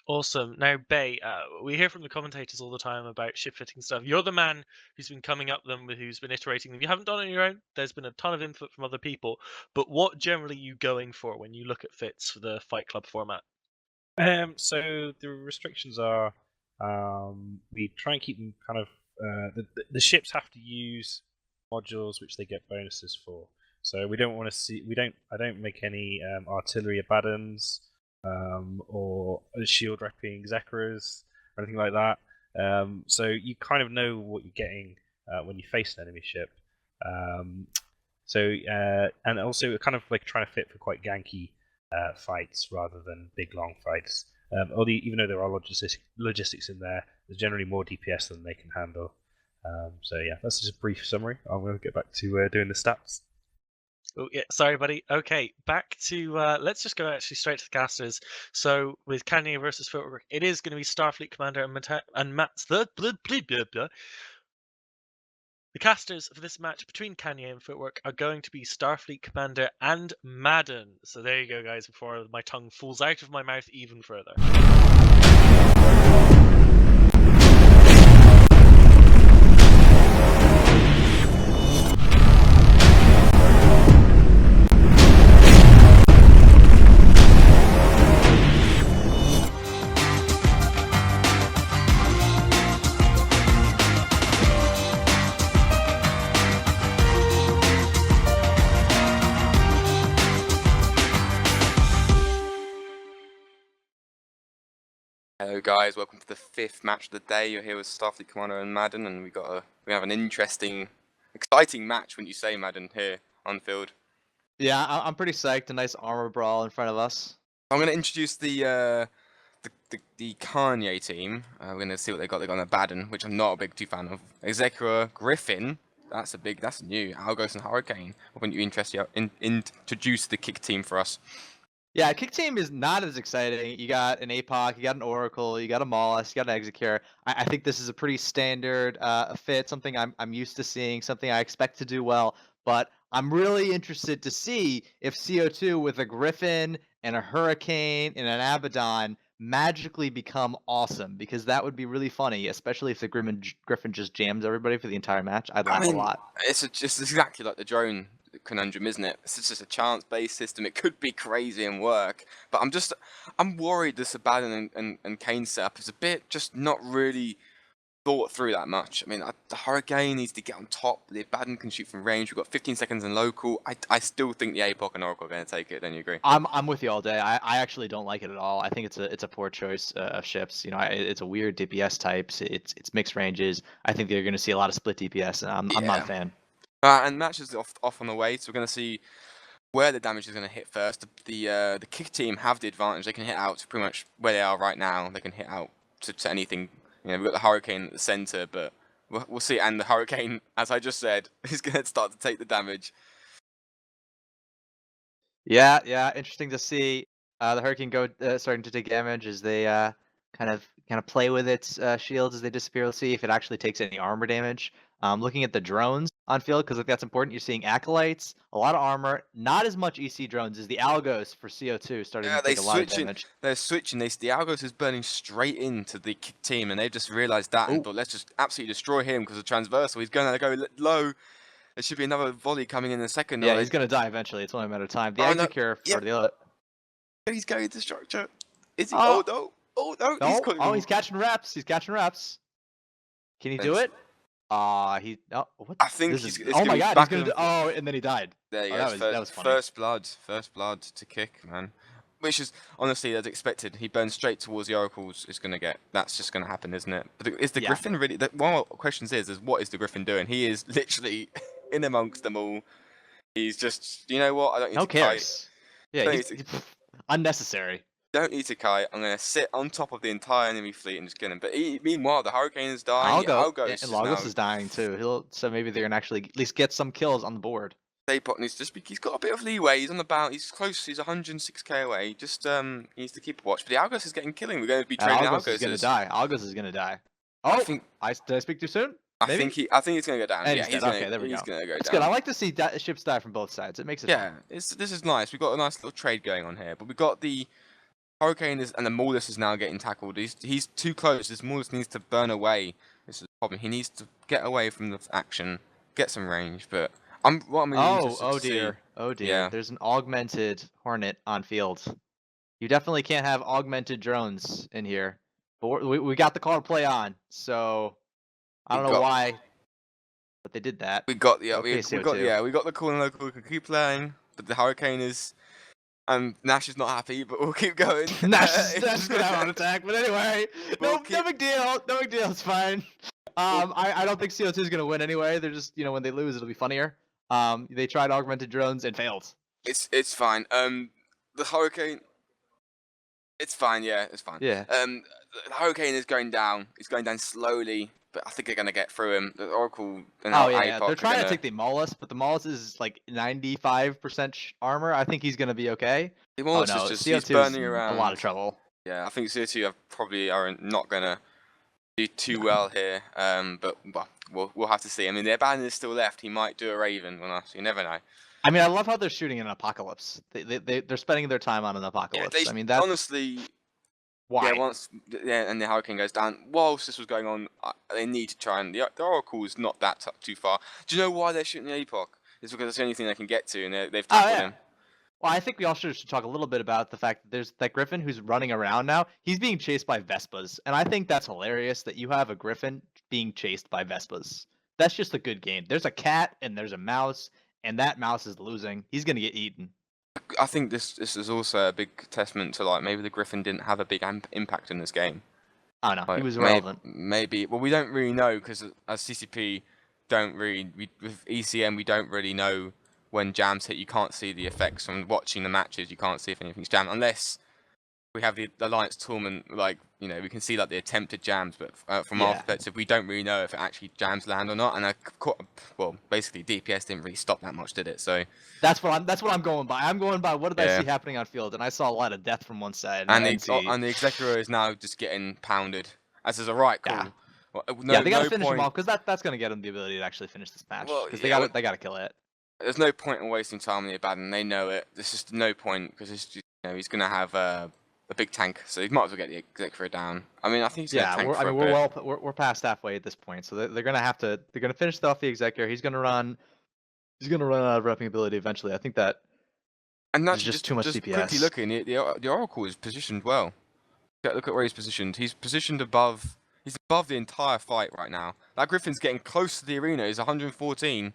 Awesome. Now, Bay, we hear from the commentators all the time about ship fitting stuff. You're the man who's been coming up them, who's been iterating them. You haven't done it on your own. There's been a ton of input from other people. But what generally are you going for when you look at fits for the Fight Club format? So the restrictions are, we try and keep them kind of, the ships have to use modules which they get bonuses for. So we don't want to see, I don't make any artillery abaddons, or shield repping Zekras or anything like that. So you kind of know what you're getting when you face an enemy ship. And also we're kind of like trying to fit for quite ganky fights rather than big long fights. Even though there are logistics in there, there's generally more DPS than they can handle. So yeah, that's just a brief summary. I'm going to get back to doing the stats. Oh, yeah, sorry, buddy. Okay, back to let's just go actually straight to the casters. So with Kanye versus Footwork, it is going to be Starfleet Commander and Matt's the casters for this match between Kanye and Footwork are going to be Starfleet Commander and Madden. So there you go, guys. Before my tongue falls out of my mouth even further. Hello guys, welcome to the 5th match of the day. You're here with Starfleet Commander and Madden, and we have an interesting, exciting match, wouldn't you say, Madden, here on field. Yeah, I'm pretty psyched. A nice armor brawl in front of us. I'm going to introduce the Kanye team. We're going to see what they got. They got a Baden, which I'm not a big fan of. Executor, Griffin. That's new. Algos and Hurricane. Wouldn't you introduce the kick team for us? Yeah, kick team is not as exciting. You got an APOC, you got an Oracle, you got a Mollusk, you got an Execure. I think this is a pretty standard fit, something I'm used to seeing, something I expect to do well. But I'm really interested to see if CO2 with a Griffin and a Hurricane and an Abaddon magically become awesome, because that would be really funny, especially if the Griffin just jams everybody for the entire match. I'd laugh a lot. It's just exactly like the drone conundrum, isn't it? It's just a chance-based system. It could be crazy and work, but I'm worried this Abaddon and Kane setup is a bit just not really thought through that much. I mean, the Hurricane needs to get on top. The Abaddon can shoot from range. We've got 15 seconds in local. I still think the APOC and Oracle are going to take it. Don't you agree? I'm with you all day. I actually don't like it at all. I think it's a poor choice of ships. You know, it's a weird DPS types. It's mixed ranges. I think they're going to see a lot of split DPS, and I'm not a fan. And match is off on the way, so we're going to see where the damage is going to hit first. The kick team have the advantage. They can hit out to pretty much where they are right now. They can hit out to anything. You know, we've got the Hurricane at the center, but we'll see. And the Hurricane, as I just said, is going to start to take the damage. Yeah, interesting to see the Hurricane starting to take damage as they kind of play with its shields as they disappear. Let's see if it actually takes any armor damage. Looking at the drones on field, because that's important. You're seeing Acolytes, a lot of armor, not as much EC drones as the Algos for CO2 starting to take a lot of damage. They're switching. The Algos is burning straight into the kick team, and they've just realised that and thought, let's just absolutely destroy him because of transversal. He's going to go low. There should be another volley coming in a second. Yeah, he's going to die eventually. It's only a matter of time. The Execure for the other. He's going to structure. Is he? Oh no! No. He's catching reps. He's catching reps. Can he do it? What? I think he's. Oh my God! He's gonna. And then he died. There you go. That was funny. First blood to kick, man. Which is honestly as expected. He burns straight towards the Oracles. That's just gonna happen, isn't it? But is the Griffin really? One of the questions is what is the Griffin doing? He is literally in amongst them all. He's just. You know what? I don't need to cares? Yeah, he's unnecessary. Don't need to kite. I'm going to sit on top of the entire enemy fleet and just get him. But meanwhile, the Hurricane is dying. Algos and Lagos is dying too. So maybe they're going to actually at least get some kills on the board. Daypot needs to speak. He's got a bit of leeway. He's on the bounce. He's close. He's 106k away. Just he needs to keep a watch. But the Algos is getting killing. We're going to be trading Algos. Is going to die. Algos is going to die. Oh, did I speak too soon? Maybe? I think he's going to go down. And he's going to go down. It's good. I like to see ships die from both sides. It makes it fun. This is nice. We've got a nice little trade going on here. But we've got the Hurricane and the Maulus is now getting tackled. He's too close. This Maulus needs to burn away. This is the problem. He needs to get away from the action, get some range. But oh dear. Yeah. There's an augmented Hornet on field. You definitely can't have augmented drones in here. But we got the call to play on, so I don't know why, but they did that. We got the call in local. We can keep playing, but the Hurricane is. Nash is not happy, but we'll keep going. Nash is gonna have an attack, but anyway, no big deal. No big deal. It's fine. I don't think CO2 is gonna win anyway. They're just when they lose, it'll be funnier. They tried augmented drones and failed. It's fine. The Hurricane. It's fine. Yeah, it's fine. Yeah. The Hurricane is going down. He's going down slowly, but I think they're gonna get through him. The Oracle. Yeah. They're trying to take the Maulus, but the Maulus is like 95% armor. I think he's gonna be okay. The Maulus is just he's burning around. A lot of trouble. Yeah, I think CO2 probably are not gonna do too well here. But we'll have to see. I mean, the Abaddon is still left. He might do a Raven on us. You never know. I mean, I love how they're shooting an Apocalypse. They're spending their time on an Apocalypse. Yeah, I mean, that's honestly. Why? And the Hurricane goes down. Whilst this was going on, they need to try and the Oracle is not that too far. Do you know why they're shooting the APOC? It's because it's the only thing they can get to, and they've tackled him. Well, I think we also should talk a little bit about the fact that there's that Griffin who's running around now. He's being chased by Vespas, and I think that's hilarious that you have a Griffin being chased by Vespas. That's just a good game. There's a cat and there's a mouse, and that mouse is losing. He's gonna get eaten. I think this is also a big testament to maybe the Griffin didn't have a big impact in this game. I don't know. He Like, was irrelevant. maybe. Well, we don't really know because as CCP with ECM we don't really know when jams hit. You can't see the effects from watching the matches. You can't see if anything's jammed unless we have the Alliance tournament. Like, you know, we can see like the attempted jams, but from our Yeah. perspective, we don't really know if it actually jams land or not. And well, basically DPS didn't really stop that much, did it? So That's what I'm going by. I'm going by what did I Yeah. see happening on field, and I saw a lot of death from one side. and I didn't see. the Executor is now just getting pounded, as is a right call. Yeah. Well, Yeah, they gotta no finish point. him off because that's gonna get him the ability to actually finish this match. Well, Because yeah, they gotta kill it. There's no point in wasting time on the Abaddon. They know it. There's just no point because he's gonna have a big tank, so he might as well get the Executor down. I mean, I think he's gonna tank for a bit. we're past halfway at this point, so they're gonna finish off the Executor. He's gonna run out of repping ability eventually. I think that And there's that's just too much quickly DPS. looking, the Oracle is positioned well. Look at where he's positioned. He's positioned above. He's above the entire fight right now. That Griffin's getting close to the arena. He's 114.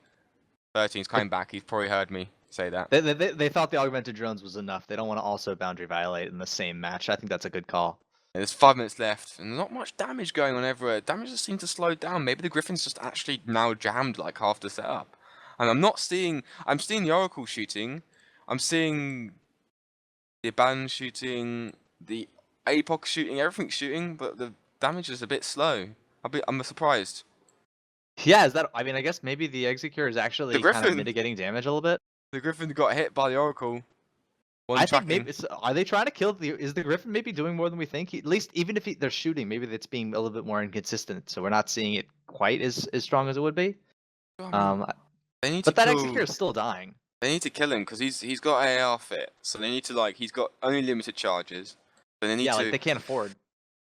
13's coming back. He's probably heard me say that. They thought the augmented drones was enough. They don't want to also boundary violate in the same match. I think that's a good call. There's 5 minutes left, and not much damage going on everywhere. Damage just seems to slow down. Maybe the Griffin's just actually now jammed like half the setup. And I'm seeing the Oracle shooting. I'm seeing the Abaddon shooting, the APOC shooting, everything's shooting, but the damage is a bit slow. I'm surprised. Yeah, I mean, I guess maybe the Executor is actually kind of Griffin. mitigating damage a little bit. The Griffin got hit by the Oracle. I think maybe are they trying to kill is the Griffin maybe doing more than we think? At least even if they're shooting, maybe it's being a little bit more inconsistent, so we're not seeing it quite as strong as it would be. They need But to that kill, Executor is still dying. They need to kill him because he's got AR fit, so they need to he's got only limited charges. So they need to. Like they can't afford.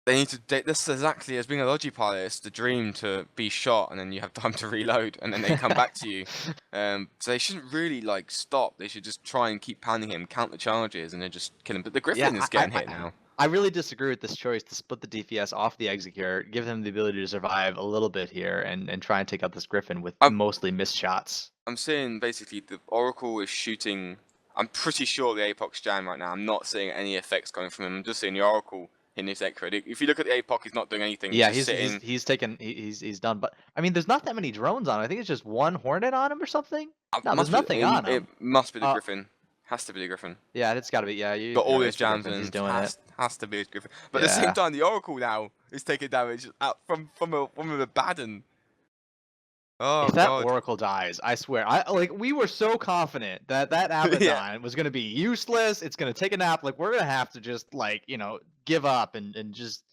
They need to. This is exactly as being a Logi pilot. It's the dream to be shot and then you have time to reload and then they come back to you. So they shouldn't really stop. They should just try and keep pounding him, count the charges, and then just kill him. But the Griffin is getting hit now. I really disagree with this choice to split the DPS off the Executor, give him the ability to survive a little bit here, and try and take out this Griffin with mostly missed shots. I'm saying basically the Oracle is shooting. I'm pretty sure the Apox jam right now. I'm not seeing any effects coming from him. I'm just seeing the Oracle in this Executor. If you look at the APOC, he's not doing anything. Yeah, he's done. But I mean, there's not that many drones on him. I think it's just one Hornet on him or something. No, there's nothing on him. It must be the Griffin. Has to be the Griffin. Yeah, it's got to be. Yeah, you got all his jams in. He's doing it. Has to be his Griffin. But at the same time, the Oracle now is taking damage out from a Abaddon. Oh, if that God. Oracle dies, I swear, we were so confident that Abaddon was gonna be useless. It's gonna take a nap. We're gonna have to just give up and just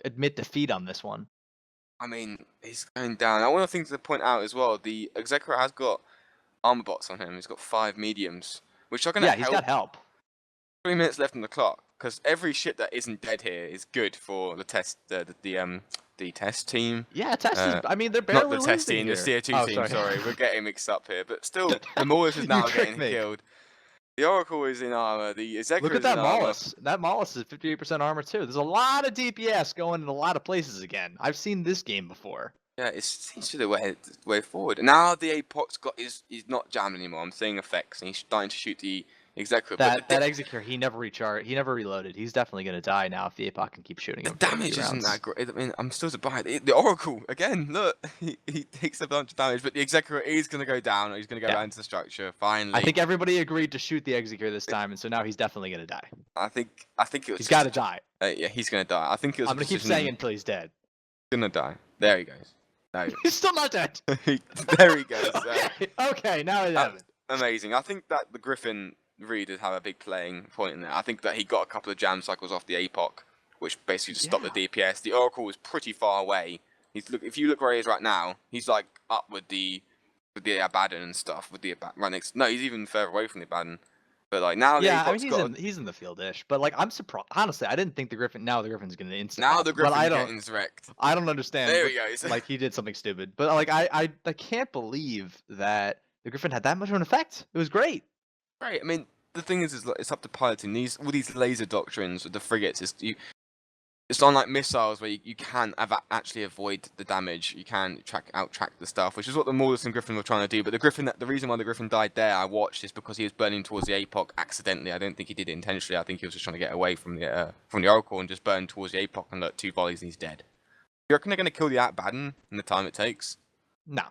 admit defeat on this one. I mean, he's going down. One of the things to point out as well, the Executor has got armor bots on him. He's got 5 mediums, which are gonna help. Yeah, he's got help. 3 minutes left on the clock, because every ship that isn't dead here is good for the test. The test team. Yeah, test is. I mean, they're barely not the test team, here. the CO2 team. Sorry, we're getting mixed up here. But still, the Maulus is now getting killed. The Oracle is in armor. The Executor Look at that is in armor. Maulus. That Maulus is 58% armor too. There's a lot of DPS going in a lot of places again. I've seen this game before. Yeah, it seems to be the way forward. And now the Apox is not jammed anymore. I'm seeing effects, and he's starting to shoot the Executor. That Executor, he never recharged. He never reloaded. He's definitely gonna die now if the APOC can keep shooting him. The damage isn't that great. I mean, I'm still surprised. The Oracle again. Look, he takes a bunch of damage, but the Executor is gonna go down. He's gonna go down into the structure. Finally, I think everybody agreed to shoot the Executor this time, and so now he's definitely gonna die. I think it was. He's got to die. Yeah, he's gonna die. I think it was. I'm gonna keep saying it until he's dead. He's gonna die. There he goes. He's still not dead. There he goes. Okay, now it happened. Amazing. I think that the Griffin really did have a big playing point in there. I think that he got a couple of jam cycles off the APOC, which basically just stopped the DPS. The Oracle was pretty far away. If you look where he is right now, he's up with the Abaddon and stuff. With the Abaddon. No, he's even further away from the Abaddon. But now the APOC's he's in the field-ish. But I'm surprised. Honestly, I didn't think the Griffin. Now the Griffin's gonna instant. Now the Griffin's getting wrecked. I don't understand. There he goes. He did something stupid. But I can't believe that the Griffin had that much of an effect. It was great. Right. I mean, the thing is it's up to piloting all these laser doctrines with the frigates. it's not like missiles where you can actually avoid the damage. You can out-track the stuff, which is what the Maulus and Griffin were trying to do. But the reason why the Griffin died there, I watched, is because he was burning towards the APOC accidentally. I don't think he did it intentionally. I think he was just trying to get away from the Oracle and just burn towards the APOC and let 2 volleys and he's dead. You reckon they're going to kill the Abaddon in the time it takes? No.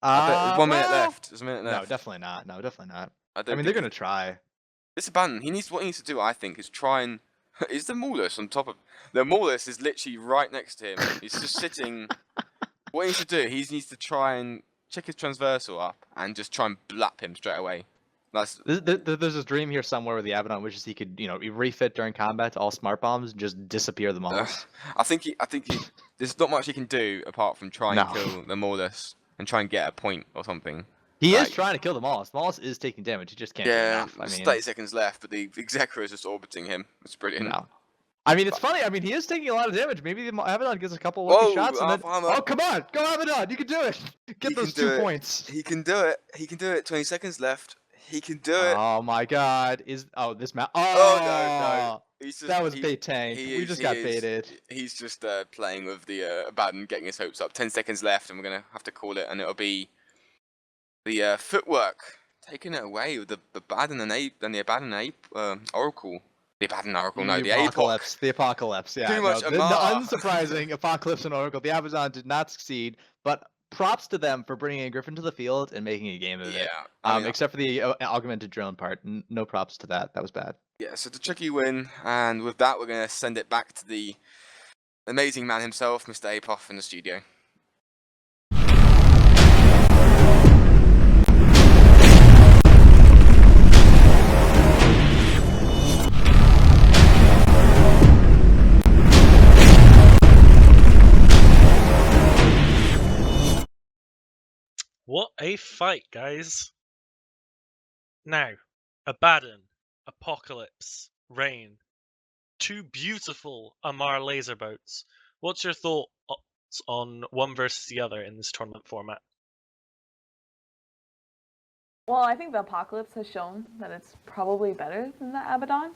There's 1 minute well, left. There's a minute left. No, definitely not. No, definitely not. I I mean, they're gonna try. This Abaddon, what he needs to do, I think, is try and... Is the Maulus on top of... The Maulus is literally right next to him. He's just sitting... What he needs to do, he needs to try and check his transversal up and just try and blap him straight away. There's this dream here somewhere where the Abaddon wishes he could, refit during combat to all smart bombs and just disappear the Maulus. I think he... There's not much he can do apart from try and kill the Maulus and try and get a point or something. He is trying to kill the Maulus. The Maulus is taking damage. He just can't do enough. I mean, 30 seconds left, but the Executor is just orbiting him. It's brilliant. No. I mean, it's funny. I mean, he is taking a lot of damage. Maybe the Abaddon gets a couple lucky shots and then... Oh, come on! Go Abaddon! You can do it! Get those 2 points. He can do it. He can do it. 20 seconds left. He can do it. Oh my god. This map... Oh, no. That was bait tank. We just got baited. He's just playing with the Abaddon, getting his hopes up. 10 seconds left, and we're going to have to call it, and it'll be... The Footwork taking it away with the Abaddon and the Abaddon Oracle. The Abaddon Oracle, no, the Apocalypse. The Apocalypse, yeah. Too much the unsurprising Apocalypse and Oracle. The Abaddon did not succeed, but props to them for bringing a Griffin to the field and making a game of it. Except for the augmented drone part. No props to that. That was bad. Yeah, so it's a tricky win, and with that, we're going to send it back to the amazing man himself, Mr. Apoff, in the studio. What a fight, guys. Now, Abaddon, Apocalypse, Rain. 2 beautiful Amar laser boats. What's your thoughts on one versus the other in this tournament format? Well, I think the Apocalypse has shown that it's probably better than the Abaddon.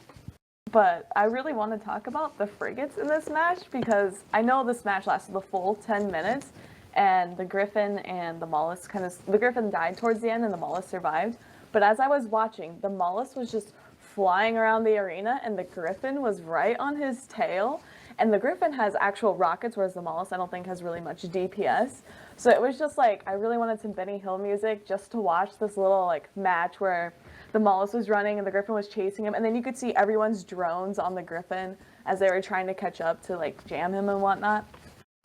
But I really want to talk about the frigates in this match because I know this match lasted the full 10 minutes. And the Griffin and the Maulus the Griffin died towards the end and the Maulus survived. But as I was watching, the Maulus was just flying around the arena and the Griffin was right on his tail. And the Griffin has actual rockets, whereas the Maulus I don't think has really much DPS. So it was just like, I really wanted some Benny Hill music just to watch this little match where the Maulus was running and the Griffin was chasing him. And then you could see everyone's drones on the Griffin as they were trying to catch up to jam him and whatnot.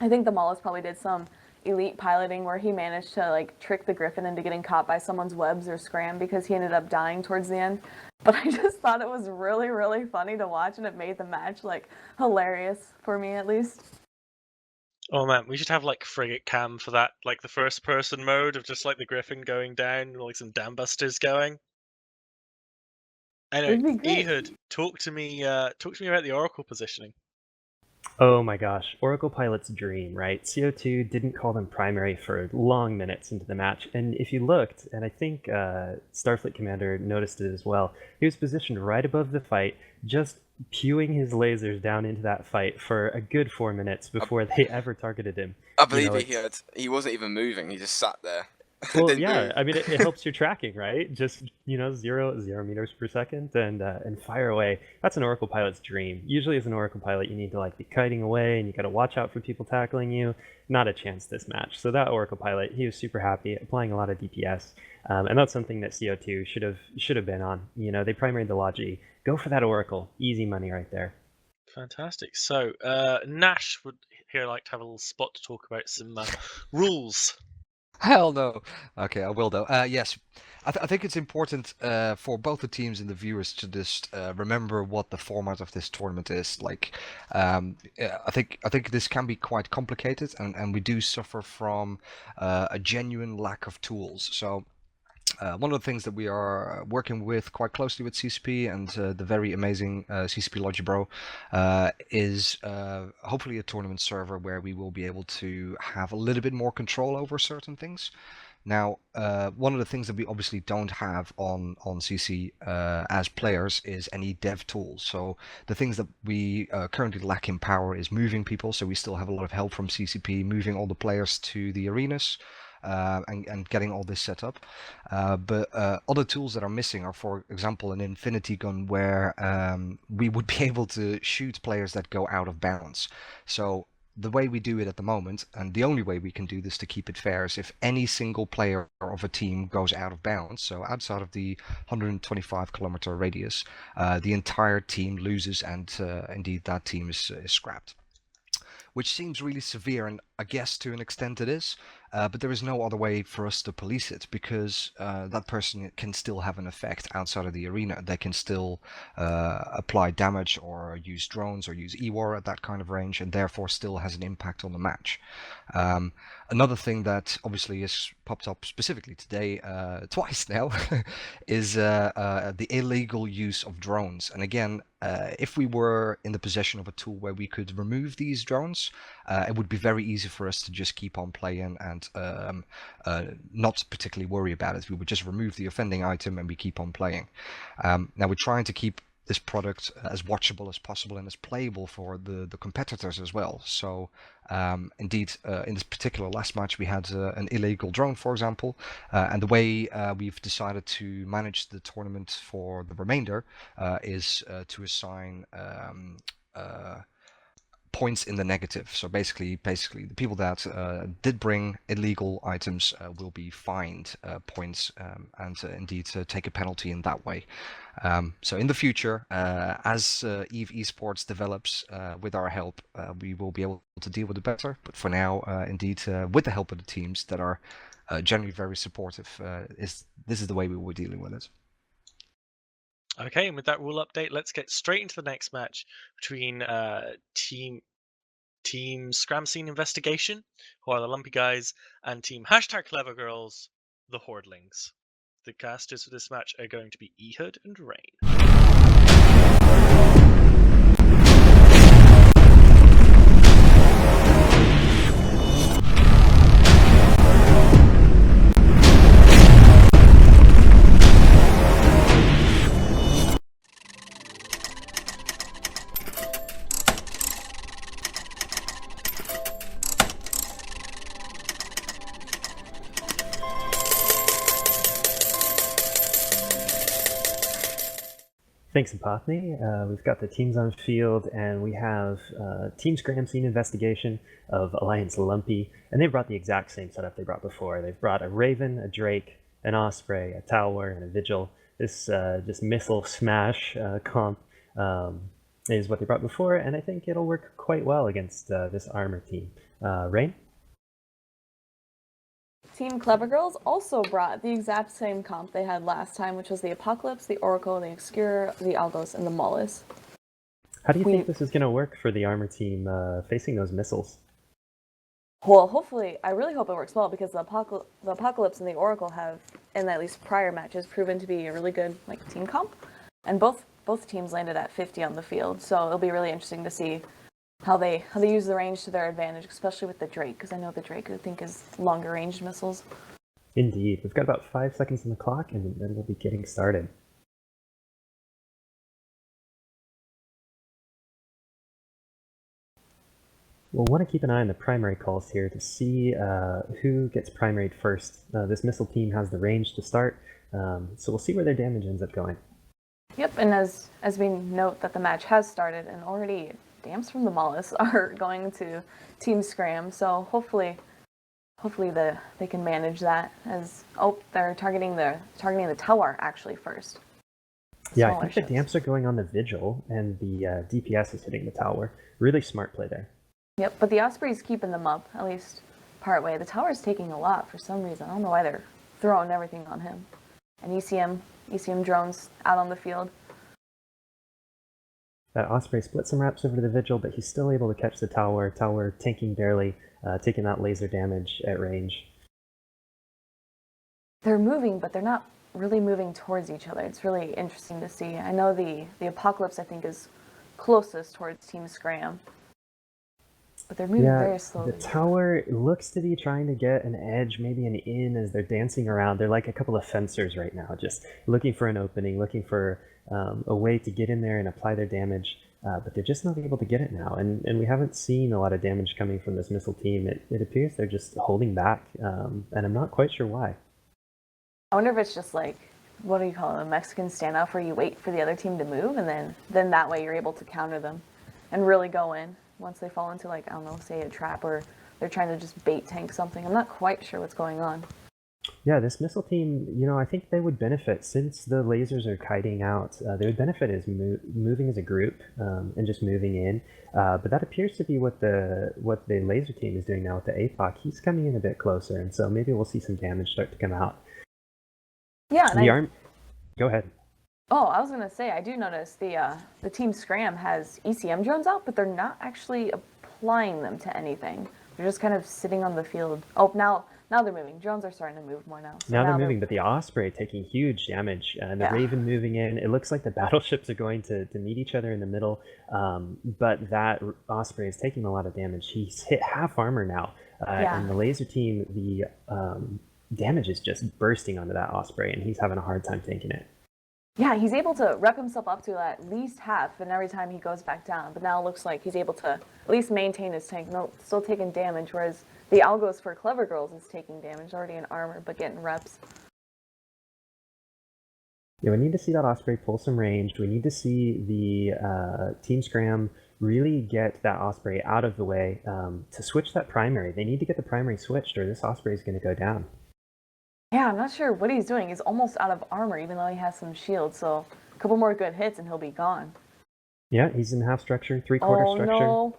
I think the Maulus probably did some elite piloting where he managed to trick the Griffin into getting caught by someone's webs or Scram because he ended up dying towards the end. But I just thought it was really, really funny to watch, and it made the match hilarious for me at least. Oh man, we should have frigate cam for that, the first person mode of just the Griffin going down, some dam busters going. Anyway, Ehud, talk to me about the Oracle positioning. Oh my gosh, Oracle Pilot's dream, right? CO2 didn't call them primary for long minutes into the match, and if you looked, and I think Starfleet Commander noticed it as well, he was positioned right above the fight, just pewing his lasers down into that fight for a good 4 minutes before they ever targeted him. I believe he wasn't even moving, he just sat there. Well, yeah, I mean, it helps your tracking, right? Just, 0 meters per second and fire away. That's an Oracle pilot's dream. Usually as an Oracle pilot, you need to be kiting away and you got to watch out for people tackling you. Not a chance this match. So that Oracle pilot, he was super happy, applying a lot of DPS. And that's something that CO2 should have been on. They primaried the Logi. Go for that Oracle. Easy money right there. Fantastic. So, Nash would here like to have a little spot to talk about some rules. Hell no. Okay, I will though. Yes, I think it's important for both the teams and the viewers to just remember what the format of this tournament is. I think this can be quite complicated, and we do suffer from a genuine lack of tools. So. One of the things that we are working with quite closely with CCP and the very amazing CCP Logibro is hopefully a tournament server where we will be able to have a little bit more control over certain things. Now, one of the things that we obviously don't have on CC as players is any dev tools. So the things that we currently lack in power is moving people. So we still have a lot of help from CCP, moving all the players to the arenas. And getting all this set up. But other tools that are missing are, for example, an infinity gun where we would be able to shoot players that go out of bounds. So the way we do it at the moment, and the only way we can do this to keep it fair, is if any single player of a team goes out of bounds, so outside of the 125-kilometer radius, the entire team loses, and indeed that team is scrapped. Which seems really severe, and I guess to an extent it is, but there is no other way for us to police it, because that person can still have an effect outside of the arena. They can still apply damage or use drones or use EWAR at that kind of range, and therefore still has an impact on the match. Another thing that obviously has popped up specifically today, twice now, is the illegal use of drones. And again, if we were in the possession of a tool where we could remove these drones, it would be very easy for us to just keep on playing and not particularly worry about it. We would just remove the offending item and we keep on playing. Now we're trying to keep this product as watchable as possible and as playable for the competitors as well. So indeed, in this particular last match, we had an illegal drone, for example, and the way we've decided to manage the tournament for the remainder is to assign points in the negative. So basically the people that did bring illegal items will be fined points and indeed take a penalty in that way. So in the future, as EVE Esports develops with our help, we will be able to deal with it better. But for now, indeed, with the help of the teams that are generally very supportive, this is the way we were dealing with it. Okay, and with that rule update, let's get straight into the next match between Team Scram Scene Investigation, who are the Lumpy Guys, and Team #Clever Girls, the Hordlings. The casters for this match are going to be Ehud and Rain. Thanks, Epothny. We've got the teams on field, and we have Team Scram Scene Investigation of Alliance Lumpy, and they brought the exact same setup they brought before. They've brought a Raven, a Drake, an Osprey, a Tower, and a Vigil. This just missile smash comp is what they brought before, and I think it'll work quite well against this armor team. Rain? Team Clever Girls also brought the exact same comp they had last time, which was the Apocalypse, the Oracle, the Obscure, the Algos, and the Mollis. How do you think this is going to work for the armor team facing those missiles? Well, hopefully, I really hope it works well, because the Apocalypse and the Oracle have, in at least prior matches, proven to be a really good team comp, and both teams landed at 50 on the field. So it'll be really interesting to see how they use the range to their advantage, especially with the Drake, because I know the Drake, I think, is longer ranged missiles. Indeed. We've got about 5 seconds on the clock, and then we'll be getting started. We'll want to keep an eye on the primary calls here to see who gets primaried first. This missile team has the range to start, so we'll see where their damage ends up going. Yep, and as we note that the match has started, and already damps from the Mollis are going to Team Scram, so hopefully they can manage that. As they're targeting the tower actually first. Yeah, I think the damps are going on the Vigil, and the DPS is hitting the tower. Really smart play there. Yep, but the Osprey's keeping them up, at least part way. The tower's taking a lot for some reason. I don't know why they're throwing everything on him. And ECM drones out on the field. That Osprey split some reps over to the Vigil, but he's still able to catch the tower. Tower tanking barely, taking that laser damage at range. They're moving, but they're not really moving towards each other. It's really interesting to see. I know the Apocalypse, I think, is closest towards Team Scram. but they're moving Yeah, very the slowly. tower looks to be trying to get an edge, maybe an in as they're dancing around. They're like a couple of fencers right now, just looking for an opening, looking for a way to get in there and apply their damage. But they're just not able to get it now. And we haven't seen a lot of damage coming from this missile team. It appears they're just holding back, and I'm not quite sure why. I wonder if it's just like, what do you call it, a Mexican standoff where you wait for the other team to move, and then that way you're able to counter them and really go in once they fall into, like, I don't know, say a trap, or they're trying to just bait tank something. I'm not quite sure what's going on. Yeah, this missile team, I think they would benefit, since the lasers are kiting out, they would benefit as moving as a group, and just moving in. But that appears to be what the laser team is doing now with the APOC. He's coming in a bit closer, and so maybe we'll see some damage start to come out. Yeah, and Go ahead. Oh, I was gonna say, I do notice the team Scram has ECM drones out, but they're not actually applying them to anything. They're just kind of sitting on the field. Oh, now they're moving. Drones are starting to move more now. So Now they're moving, but the Osprey taking huge damage, and the Raven moving in. It looks like the battleships are going to meet each other in the middle, but that Osprey is taking a lot of damage. He's hit half armor now, and the laser team, the damage is just bursting onto that Osprey, and he's having a hard time tanking it. Yeah, he's able to rep himself up to at least half, and every time he goes back down. But now it looks like he's able to at least maintain his tank. No, still taking damage, whereas the Algos for Clever Girls is taking damage, already in armor, but getting reps. Yeah, we need to see that Osprey pull some range. We need to see the Team Scram really get that Osprey out of the way to switch that primary. They need to get the primary switched, or this Osprey is going to go down. Yeah, I'm not sure what he's doing. He's almost out of armor, even though he has some shield. So a couple more good hits and he'll be gone. Yeah, he's in half structure, three-quarter structure. No.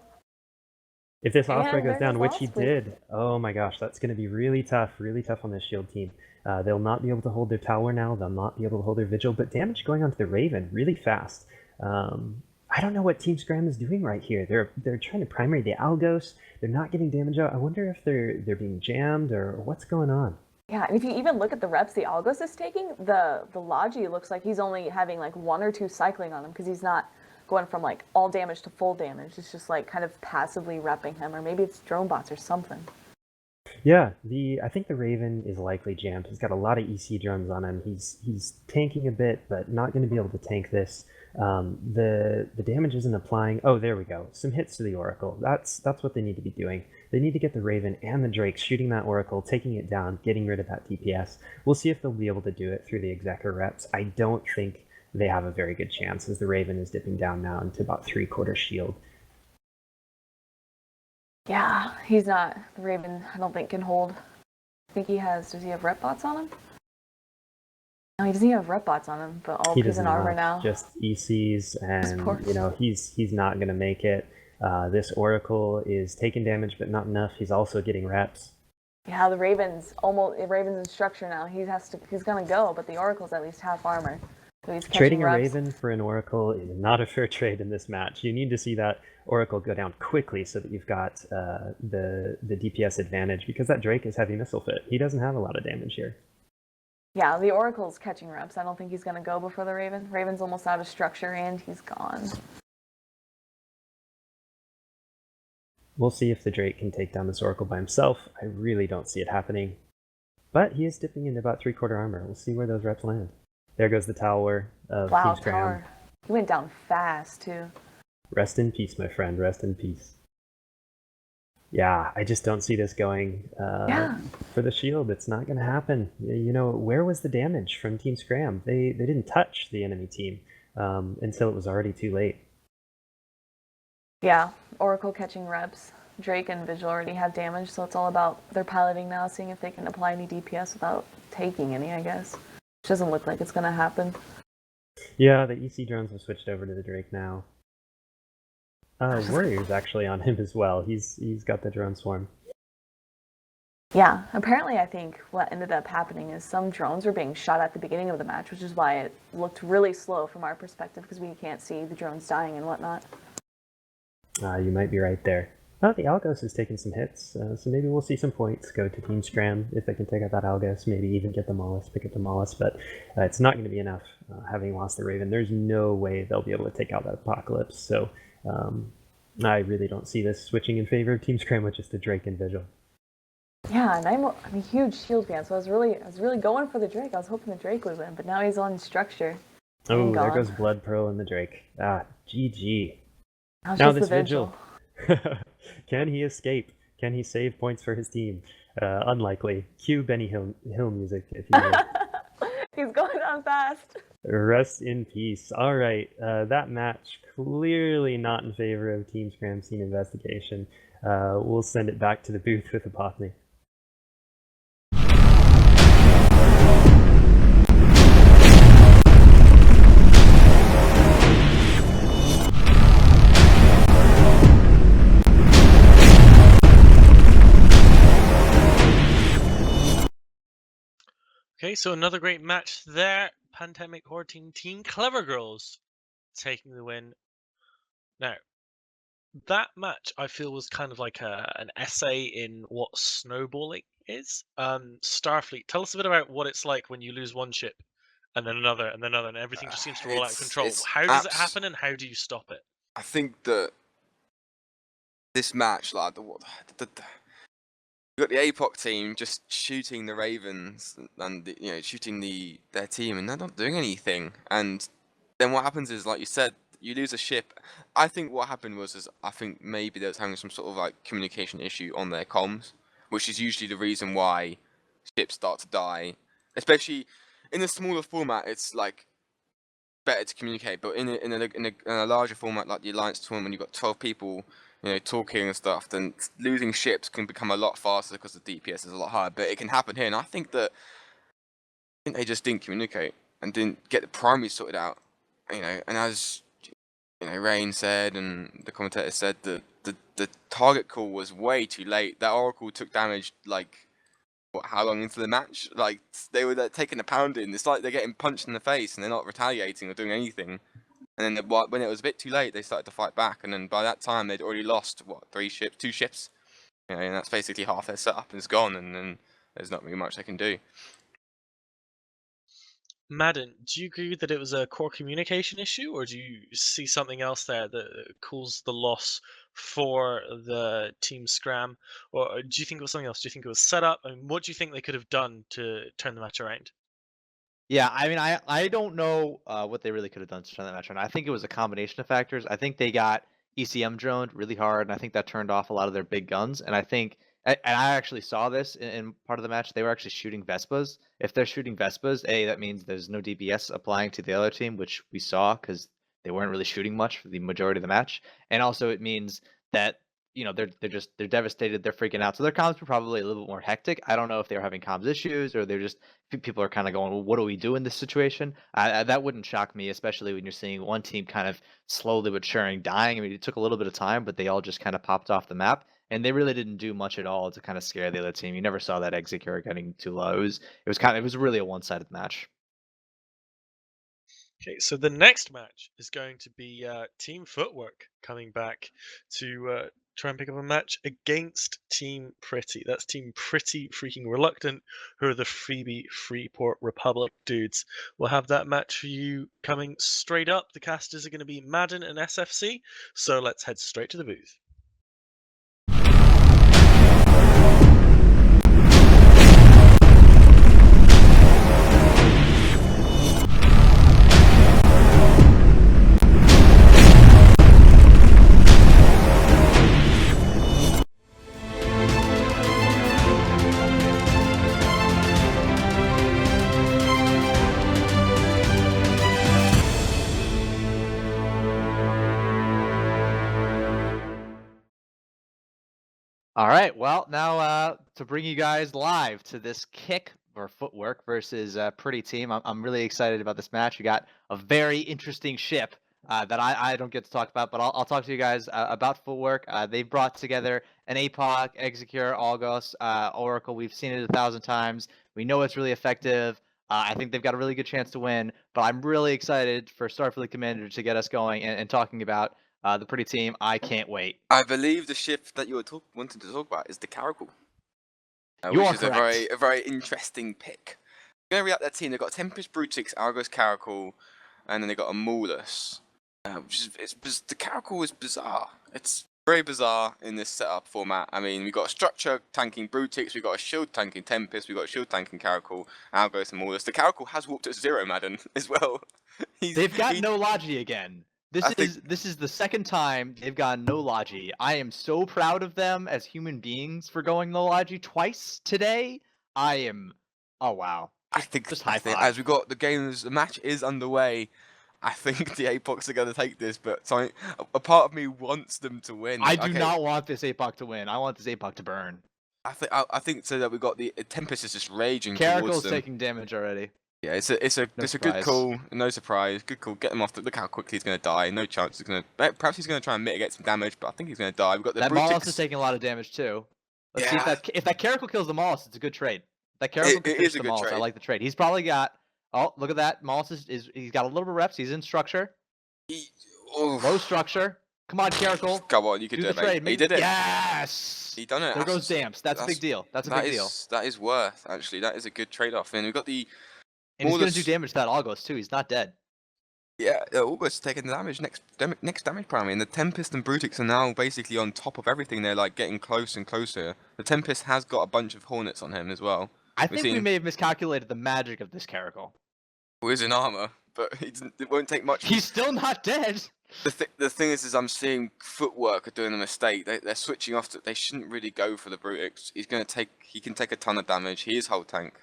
If this Osprey goes there's down, which he Osprey. did, oh my gosh, that's going to be really tough on this shield team. They'll not be able to hold their tower now. They'll not be able to hold their vigil, but damage going onto the Raven really fast. I don't know what Team Scram is doing right here. They're trying to primary the Algos. They're not getting damage out. I wonder if they're being jammed or what's going on. Yeah, and if you even look at the reps the Algos is taking, the Logi looks like he's only having like 1 or 2 cycling on him, because he's not going from like all damage to full damage. It's just like kind of passively repping him, or maybe it's drone bots or something. Yeah, I think the Raven is likely jammed. He's got a lot of EC drones on him. He's tanking a bit, but not going to be able to tank this. The damage isn't applying. Oh, there we go. Some hits to the Oracle. That's what they need to be doing. They need to get the Raven and the Drake shooting that Oracle, taking it down, getting rid of that DPS. We'll see if they'll be able to do it through the Executor reps. I don't think they have a very good chance, as the Raven is dipping down now into about 3/4 shield. Yeah, he's not. The Raven, I don't think, can hold. I think does he have rep bots on him? No, he doesn't even have rep bots on him, but all he's in armor now. Just ECs, and he's not going to make it. This Oracle is taking damage, but not enough. He's also getting reps. Yeah, the Raven's in structure now. He's gonna go, but the Oracle's at least half armor. So he's Trading reps. a Raven for an Oracle is not a fair trade in this match. You need to see that Oracle go down quickly so that you've got the DPS advantage, because that Drake is heavy missile fit. He doesn't have a lot of damage here. Yeah, the Oracle's catching reps. I don't think he's gonna go before the Raven. Raven's almost out of structure and he's gone. We'll see if the Drake can take down this Oracle by himself. I really don't see it happening. But he is dipping into about 3/4 armor. We'll see where those reps land. There goes the tower of Team Scram. Tower. He went down fast, too. Rest in peace, my friend. Rest in peace. Yeah, I just don't see this going for the shield. It's not going to happen. Where was the damage from Team Scram? They didn't touch the enemy team until it was already too late. Yeah, Oracle catching reps. Drake and Vigil already have damage, so it's all about their piloting now, seeing if they can apply any DPS without taking any, I guess. Which doesn't look like it's going to happen. Yeah, the EC drones have switched over to the Drake now. Warrior's actually on him as well. He's got the drone swarm. Yeah, apparently I think what ended up happening is some drones were being shot at the beginning of the match, which is why it looked really slow from our perspective, because we can't see the drones dying and whatnot. You might be right there. Oh, the Algos has taken some hits, so maybe we'll see some points go to Team Scram if they can take out that Algos, maybe even get the Mollis, pick up the Mollis, but it's not going to be enough. Having lost the Raven, there's no way they'll be able to take out that Apocalypse, so I really don't see this switching in favor of Team Scram with just a Drake and Vigil. Yeah, and I'm a huge Shield fan, so I was really going for the Drake. I was hoping the Drake would win, but now he's on structure. Oh, And there gone. goes Blood Pearl and the Drake. GG. Now it's Now just this the Vigil. Can he escape? Can he save points for his team? Unlikely. Cue Benny Hill music if you will. He's going down fast. Rest in peace. All right, that match clearly not in favor of Team Scram Scene Investigation. We'll send it back to the booth with Apothany. Okay, so another great match there. Pandemic Horde Team Clever Girls taking the win. Now, that match I feel was kind of like an essay in what snowballing is. Starfleet, tell us a bit about what it's like when you lose one ship and then another and then another, and everything just seems to roll out of control. How does it happen, and how do you stop it? I think that this match, like you got the APOC team just shooting the Ravens and shooting their team, and they're not doing anything. And then what happens is, like you said, you lose a ship. I think what happened was I think maybe they was having some sort of like communication issue on their comms, which is usually the reason why ships start to die. Especially in a smaller format, it's like better to communicate. But in a larger format like the Alliance tournament, when you've got 12 people, talking and stuff, then losing ships can become a lot faster because the DPS is a lot higher. But it can happen here, and I think they just didn't communicate and didn't get the primary sorted out. And as Rain said, and the commentator said, the target call was way too late. That Oracle took damage like how long into the match? Like they were taking a pounding. It's like they're getting punched in the face and they're not retaliating or doing anything. And then when it was a bit too late, they started to fight back. And then by that time, they'd already lost two ships. And that's basically half their setup is gone. And then there's not really much they can do. Madden, do you agree that it was a core communication issue, or do you see something else there that caused the loss for the Team Scram? Or do you think it was something else? Do you think it was set up? I mean, what do you think they could have done to turn the match around? Yeah, I mean, I don't know what they really could have done to turn that match around. I think it was a combination of factors. I think they got ECM droned really hard, and I think that turned off a lot of their big guns. And I think, and I actually saw this in part of the match, they were actually shooting Vespas. If they're shooting Vespas, that means there's no DPS applying to the other team, which we saw because they weren't really shooting much for the majority of the match. And also it means that they're devastated, they're freaking out. So their comms were probably a little bit more hectic. I don't know if they were having comms issues or they're just people are kind of going, well, what do we do in this situation? That wouldn't shock me, especially when you're seeing one team kind of slowly but surely dying. I mean, it took a little bit of time, but they all just kind of popped off the map, and they really didn't do much at all to kind of scare the other team. You never saw that Execure getting too low. It was really a one-sided match. Okay, so the next match is going to be Team Footwork coming back to try and pick up a match against Team Pretty. That's Team Pretty freaking Reluctant, who are the Freebie Freeport Republic dudes. We'll have that match for you coming straight up. The casters are going to be Madden and SFC, so let's head straight to the booth. All right, well, now to bring you guys live to this kick or Footwork versus Pretty Team. I'm really excited about this match. We got a very interesting ship that I don't get to talk about, but I'll talk to you guys about Footwork. They've brought together an APOC, Execure, Algos, Oracle. We've seen it 1,000 times. We know it's really effective. I think they've got a really good chance to win, but I'm really excited for Starfleet Commander to get us going and talking about the Pretty Team. I can't wait. I believe the ship that you were wanting to talk about is the Caracal. You which are is correct. a very interesting pick. Going to read out their team. They've got Tempest Brutix, Argos Caracal, and then they've got a Maulus. The Caracal is bizarre. It's very bizarre in this setup format. I mean, we got a structure tanking Brutix, we got a shield tanking Tempest, we got a shield tanking Caracal, Algos and Maulus. The Caracal has walked at 0 Madden as well. They've got no Logi again. This is the second time they've gotten no Logi. I am so proud of them as human beings for going no Logi twice today. Oh wow. Just high five. As we got the match is underway. I think the Apocs are going to take this, but a part of me wants them to win. I do not want this APOC to win. I want this APOC to burn. I think so that we got the Tempest is just raging Caracal's towards them. taking damage already. Yeah, it's a good call. No surprise. Good call. Get him off. Look how quickly he's going to die. No chance he's going to. Perhaps he's going to try and mitigate some damage, but I think he's going to die. We've got the that Brutix. Maulus is taking a lot of damage too. Let's see if that Caracal kills the Maulus, it's a good trade. That Caracal kills the Maulus. I like the trade. He's probably got. Oh, look at that. Maulus he's got a little bit of reps. He's in structure. Low structure. Come on, Caracal. Come on, you can do it, mate. He did it. Yes. He done it. There goes Damps. That's a big deal. That's a big deal. That is worth actually. That is a good trade-off. And we've got the. And he's going to do damage to that Algos too. He's not dead. Yeah, Algos taking the damage next damage primary, and the Tempest and Brutix are now basically on top of everything. They're like getting close and closer. The Tempest has got a bunch of Hornets on him as well. I think we may have miscalculated the magic of this Caracal. Well, he's in armor, but it won't take much. He's still not dead. The thing is I'm seeing Footwork are doing a mistake. They're switching off. They shouldn't really go for the Brutix. He can take a ton of damage. He is whole tank.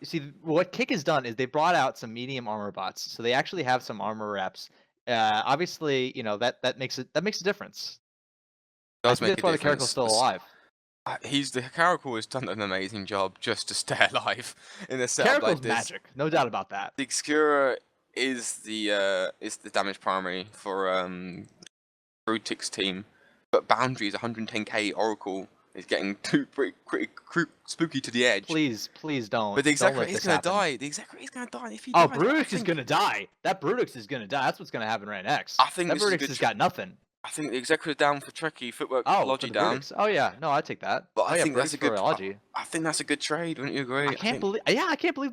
See, what Kick has done is they brought out some medium armor bots, so they actually have some armor reps. Obviously, you know that makes a difference. That's why the Caracal's still alive. The Caracal has done an amazing job just to stay alive in a setup like this. Magic, no doubt about that. The Obscura is the damage primary for Brutix team, but Boundary is 110k Oracle. Is getting pretty spooky to the edge. Please don't. But the Execrate is going to die. The Execrate is going to die if he dies. dies. Brutix is going to die. That Brutix is going to die. That's what's going to happen right next. I think that Brutix has got nothing. I think the Execrate down for Trekkie, Footwork, Logi down. Brutix. Oh yeah, no, I take that. But I think that's a good. Logi. I think that's a good trade. Wouldn't you agree? I can't believe.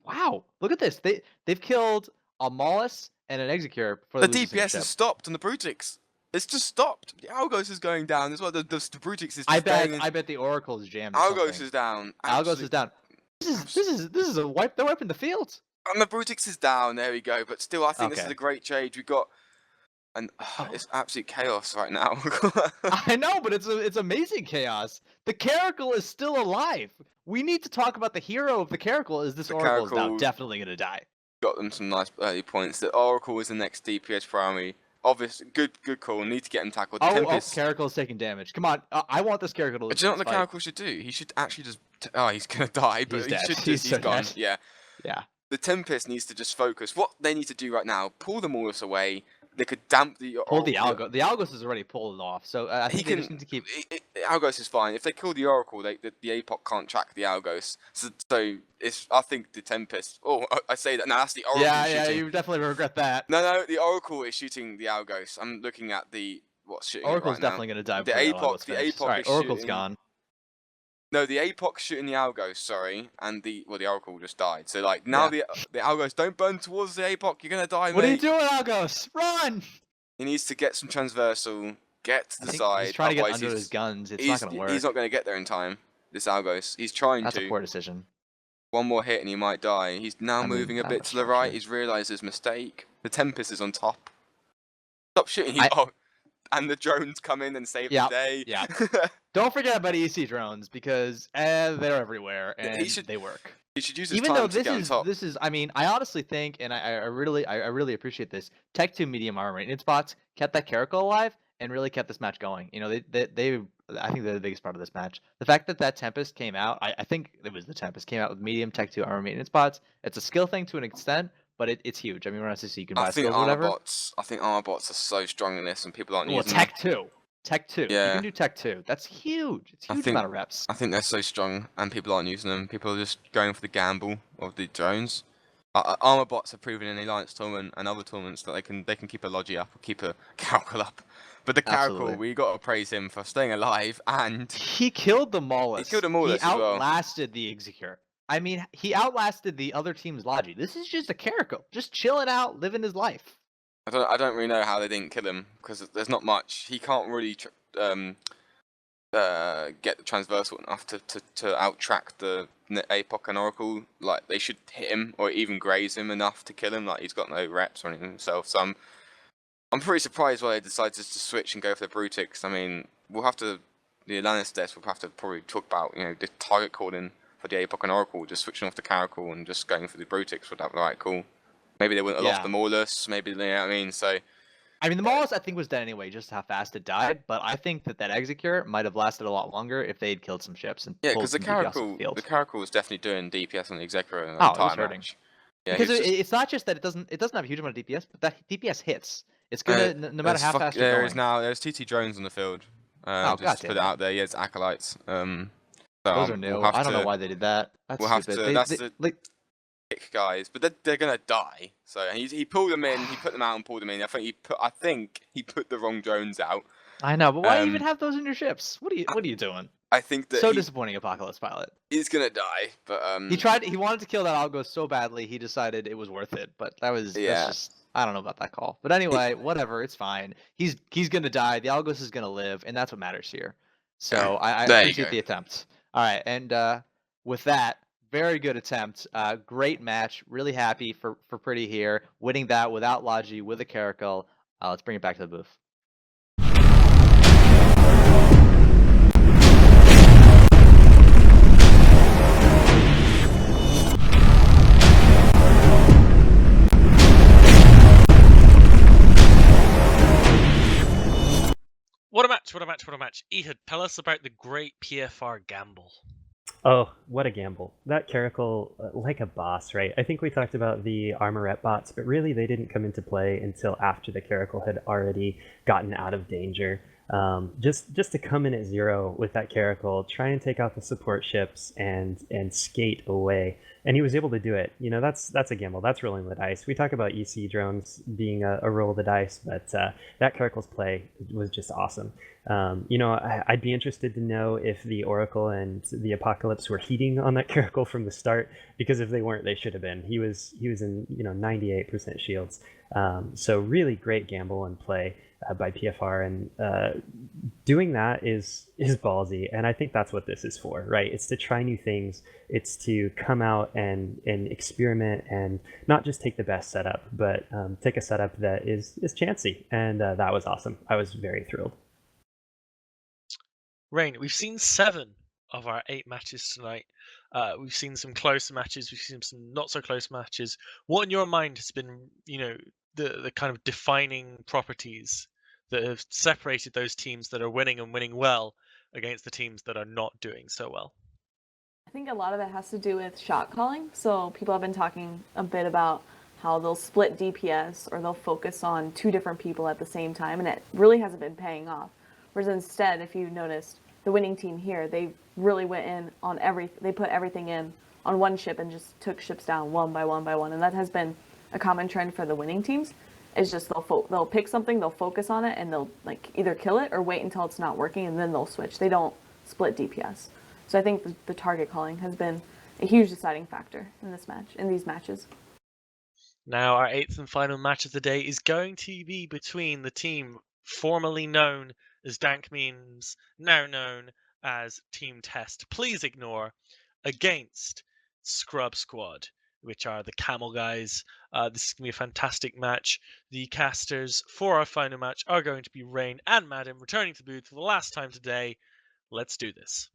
Wow, look at this. They've killed a Maulus and an Execure for the DPS has stopped on the Brutix. It's just stopped. The Algos is going down as well. The Brutix is. I bet the Oracle is jammed. Algos is down. Algos is down. This is a wipe. They're wiping the field. And the Brutix is down. There we go. But still, I think this is a great trade. We got. And it's absolute chaos right now. I know, but it's amazing chaos. The Caracal is still alive. We need to talk about the hero of the Caracal. Is this Oracle is now definitely going to die? Got them some nice early points. The Oracle is the next DPS primary. Obvious, good call. Need to get him tackled. Caracal's taking damage. Come on, I want this Caracal to lose. But do you know what the Caracal should do? He should actually just. He's gonna die, but he's gone. Yeah. The Tempest needs to just focus. What they need to do right now: pull the Maulus away. They could damp the. Pull the Algos. The Algos is already pulled off, so I think they just need to keep. Algos is fine. If they kill the Oracle, the APOC can't track the Algos. So I think the Tempest. Oh, I say that now. That's the Oracle. Yeah, you definitely regret that. No, the Oracle is shooting the Algos. I'm looking at what's shooting. Oracle's right definitely going to die. The APOC. Right, Oracle's gone. No, the APOC shooting the Algos. Sorry, and the Oracle just died. So now the Algos don't burn towards the APOC. You're gonna die. What are you doing, Algos? Run! He needs to get some transversal. Get to the side. He's trying to get under his guns. It's not gonna work. He's not gonna get there in time. This Algos. He's trying to. That's a poor decision. One more hit and he might die. He's now moving a bit to the right. He's realised his mistake. The Tempest is on top. Stop shooting. And the drones come in and save the day. Yeah. Don't forget about EC drones because they're everywhere and they work. He should use his time to get on top. This is. I mean, I honestly think, and I really appreciate this. Tech 2 medium armor maintenance bots kept that Caracal alive and really kept this match going. You know, I think they're the biggest part of this match. The fact that Tempest came out, I think it was the Tempest came out with medium Tech 2 armor maintenance bots. It's a skill thing to an extent. But it's huge. I mean, we're not you can buy skills or whatever. I think armor bots are so strong in this, and people aren't using them. Tech 2. Yeah. You can do Tech 2. That's huge. It's a huge amount of reps. I think they're so strong, and people aren't using them. People are just going for the gamble of the drones. Armor bots have proven in the Alliance tournament and other tournaments that they can keep a Logi up or keep a Caracal up. But the Caracal, we got to praise him for staying alive, and he killed the Maulus. He killed the Maulus as well. He outlasted the Execure. I mean, he outlasted the other team's Logi. This is just a Caracal, just chilling out, living his life. I don't really know how they didn't kill him, because there's not much. He can't really get the transversal enough to out-track the APOC and Oracle. Like, they should hit him or even graze him enough to kill him. Like, he's got no reps or anything himself. So I'm pretty surprised why they decided just to switch and go for the Brutix. I mean, the Atlantis desk will have to probably talk about, the target calling for the APOC and Oracle, just switching off the Caracal and just going for the Brutix. Would that be right? Cool. Maybe they wouldn't have lost the Maulus. Maybe, you know what I mean? So. I mean, the Maulus I think was dead anyway, just how fast it died. But I think that Execure might have lasted a lot longer if they had killed some ships and because pulled some DPS off the field. The Caracal was definitely doing DPS on the Execure in the it was entire hurting. match. Yeah, because it's not just that it doesn't have a huge amount of DPS, but that DPS hits. It's gonna no matter how fast you're going. There's TT drones on the field. Just to put it out there. Yeah, it's acolytes. Those are new. I don't know why they did that. That's stupid. That's the pick guys, but they're gonna die. So he pulled them in, he put them out and pulled them in. I think he put the wrong drones out. I know, but why even have those in your ships? What are you doing? I think that disappointing, Apocalypse Pilot. He's gonna die, but he wanted to kill that Algo so badly he decided it was worth it. But that's just I don't know about that call. But anyway, whatever, it's fine. He's gonna die. The Algos is gonna live, and that's what matters here. So I appreciate the attempt. All right, and with that, very good attempt. Great match. Really happy for Pretty here, winning that without Logi, with a Caracal. Let's bring it back to the booth. What a match. Ehud, tell us about the great PFR gamble. Oh, what a gamble. That Caracal, like a boss, right? I think we talked about the Armorette bots, but really they didn't come into play until after the Caracal had already gotten out of danger. Just to come in at 0 with that Caracal, try and take out the support ships and skate away. And he was able to do it. That's a gamble. That's rolling the dice. We talk about EC drones being a roll of the dice, but that Caracal's play was just awesome. I'd be interested to know if the Oracle and the Apocalypse were heating on that Caracal from the start, because if they weren't, they should have been. He was in 98% shields. So really great gamble and play by PFR, and doing that is ballsy, and I think that's what this is for, right? It's to try new things. It's to come out and experiment, and not just take the best setup, but take a setup that is chancy, and that was awesome. I was very thrilled. Rain, we've seen 7 of our 8 matches tonight. We've seen some close matches. We've seen some not so close matches. What in your mind has been, the kind of defining properties that have separated those teams that are winning and winning well against the teams that are not doing so well? I think a lot of it has to do with shot calling. So people have been talking a bit about how they'll split DPS or they'll focus on 2 different people at the same time, and it really hasn't been paying off. Whereas instead, if you noticed, the winning team here, they really went in on they put everything in on one ship and just took ships down one by one by one, and that has been a common trend for the winning teams. It's just they'll pick something, they'll focus on it, and they'll either kill it or wait until it's not working, and then they'll switch. They don't split DPS. So I think the target calling has been a huge deciding factor in these matches. Now our 8th and final match of the day is going to be between the team formerly known as Dank Memes, now known as Team Test. Please ignore, against Scrub Squad, which are the Camel guys. This is going to be a fantastic match. The casters for our final match are going to be Rain and Madden, returning to the booth for the last time today. Let's do this.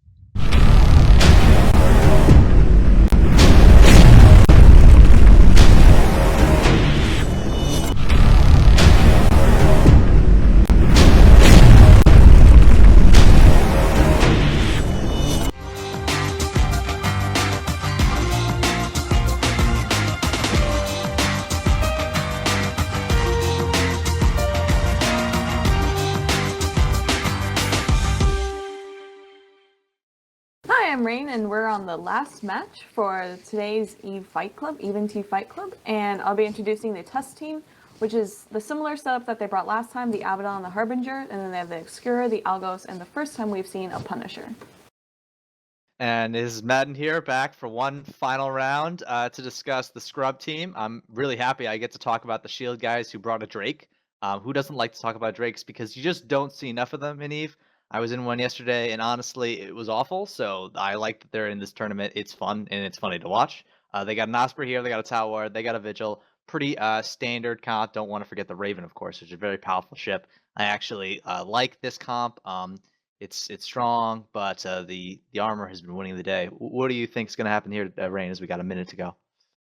I'm Rain, and we're on the last match for today's Even T Fight Club, and I'll be introducing the Tusk team, which is the similar setup that they brought last time, the Abaddon and the Harbinger, and then they have the Obscura, the Algos, and the first time we've seen a Punisher. And this is Madden here, back for one final round to discuss the scrub team. I'm really happy I get to talk about the Shield guys who brought a Drake. Who doesn't like to talk about Drakes? Because you just don't see enough of them in EVE. I was in one yesterday, and honestly, it was awful. So I like that they're in this tournament. It's fun, and it's funny to watch. They got an Osprey here, they got a Tower, they got a Vigil. Pretty standard comp. Don't want to forget the Raven, of course, which is a very powerful ship. I actually like this comp. It's strong, but the armor has been winning the day. What do you think is going to happen here, Rain, as we got a minute to go?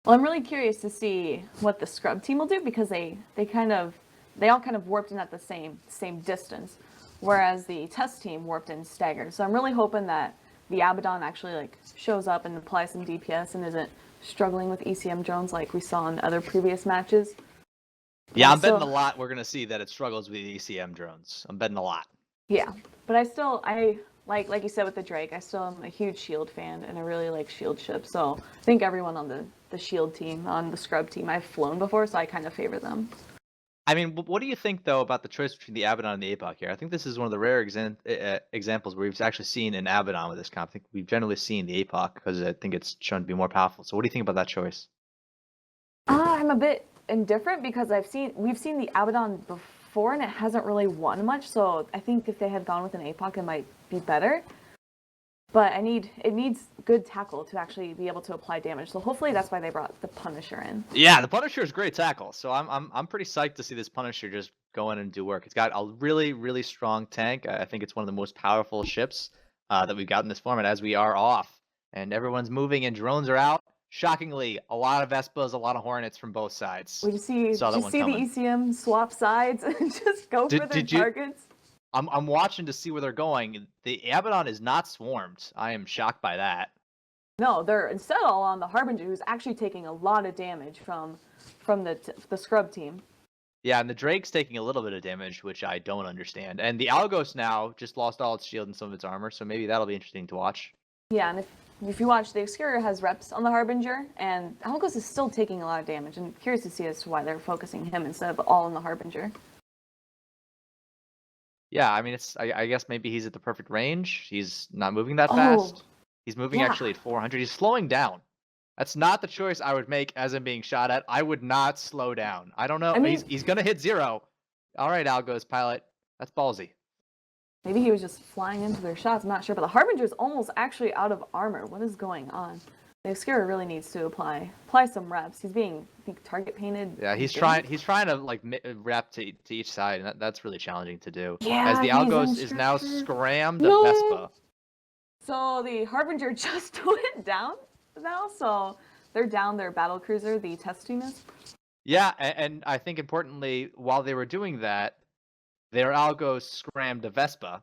Well, I'm really curious to see what the scrub team will do because they all kind of warped in at the same distance, whereas the test team warped in staggered. So I'm really hoping that the Abaddon actually like shows up and applies some DPS and isn't struggling with ECM drones like we saw in other previous matches. Yeah, I'm betting a lot we're going to see that it struggles with ECM drones. I'm betting a lot. Yeah, but I like you said with the Drake, I still am a huge Shield fan and I really like Shield ships. So I think everyone on the Shield team, on the scrub team, I've flown before, so I kind of favor them. I mean, what do you think though about the choice between the Abaddon and the APOC here? I think this is one of the rare examples where we've actually seen an Abaddon with this comp. I think we've generally seen the APOC because I think it's shown to be more powerful. So what do you think about that choice? I'm a bit indifferent because we've seen the Abaddon before and it hasn't really won much. So I think if they had gone with an APOC, it might be better. But it needs good tackle to actually be able to apply damage. So hopefully that's why they brought the Punisher in. Yeah, the Punisher is great tackle. So I'm pretty psyched to see this Punisher just go in and do work. It's got a really strong tank. I think it's one of the most powerful ships that we've got in this format as we are off. And everyone's moving and drones are out. Shockingly, a lot of Vespas, a lot of Hornets from both sides. We just see the ECM swap sides and just go for their targets. I'm watching to see where they're going. The Abaddon is not swarmed. I am shocked by that. No, they're instead all on the Harbinger, who's actually taking a lot of damage from the scrub team. Yeah, and the Drake's taking a little bit of damage, which I don't understand. And the Algos now just lost all its shield and some of its armor, so maybe that'll be interesting to watch. Yeah, and if you watch, the Exterior has reps on the Harbinger, and Algos is still taking a lot of damage. And curious to see as to why they're focusing him instead of all on the Harbinger. Yeah, I mean, I guess maybe he's at the perfect range. He's not moving that fast. He's moving actually at 400. He's slowing down. That's not the choice I would make as I'm being shot at. I would not slow down. I don't know. I mean, he's going to hit 0. All right, Algos pilot. That's ballsy. Maybe he was just flying into their shots. I'm not sure. But the Harbinger's almost actually out of armor. What is going on? The Exterior really needs to apply some reps. He's being, I think, target painted. Yeah, he's trying to like rep to each side, and that's really challenging to do. Yeah, as the Algos is now scrammed the Vespa. So the Harbinger just went down now, so they're down their battle cruiser, the test team is. Yeah, and I think importantly, while they were doing that, their Algos scrammed a Vespa.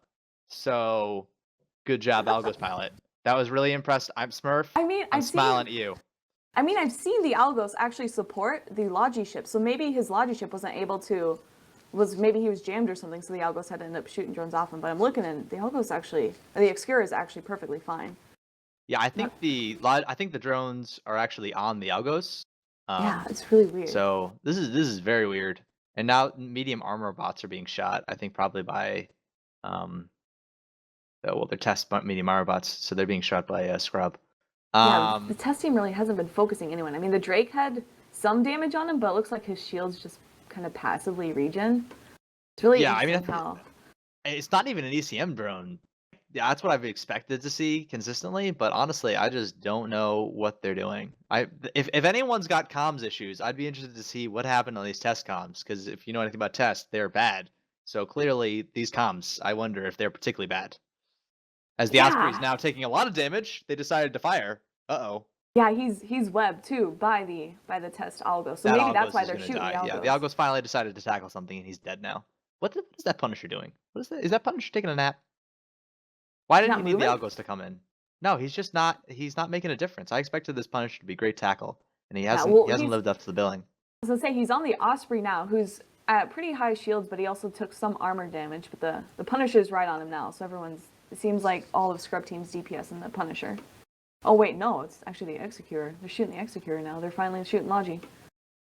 So good job, Algos pilot. That was really impressed. I'm Smurf. I mean, I'm smiling at you. I mean, I've seen the Algos actually support the Logi ship, so maybe his Logi ship wasn't able to. Maybe he was jammed or something, so the Algos had to end up shooting drones off him. But I'm looking, and the Algos actually, the Exterior is actually perfectly fine. Yeah, I think the drones are actually on the Algos. Yeah, it's really weird. So this is very weird. And now medium armor bots are being shot. I think probably by, they're test medium armor bots, so they're being shot by Scrub. Yeah, the test team really hasn't been focusing anyone. I mean, the Drake had some damage on him, but it looks like his shields just kind of passively regen. It's really interesting it's not even an ECM drone. Yeah, that's what I've expected to see consistently, but honestly, I just don't know what they're doing. If anyone's got comms issues, I'd be interested to see what happened on these test comms, because if you know anything about tests, they're bad. So clearly, these comms, I wonder if they're particularly bad. As the Osprey is now taking a lot of damage, they decided to fire. Uh-oh. Yeah, he's webbed too by the test Algos. So maybe that's why they're shooting the Algos. Yeah, the Algos finally decided to tackle something, and he's dead now. What is that Punisher doing? What is that? Is that Punisher taking a nap? Why didn't he need the Algos to come in? No, he's just not. He's not making a difference. I expected this Punisher to be great tackle, and he hasn't. He hasn't lived up to the billing. I was gonna say he's on the Osprey now, who's at pretty high shields, but he also took some armor damage. But the Punisher's right on him now, so it seems like all of Scrub Team's DPS in the Punisher. Oh wait, no, it's actually the Executor. They're shooting the Executor now. They're finally shooting Logi.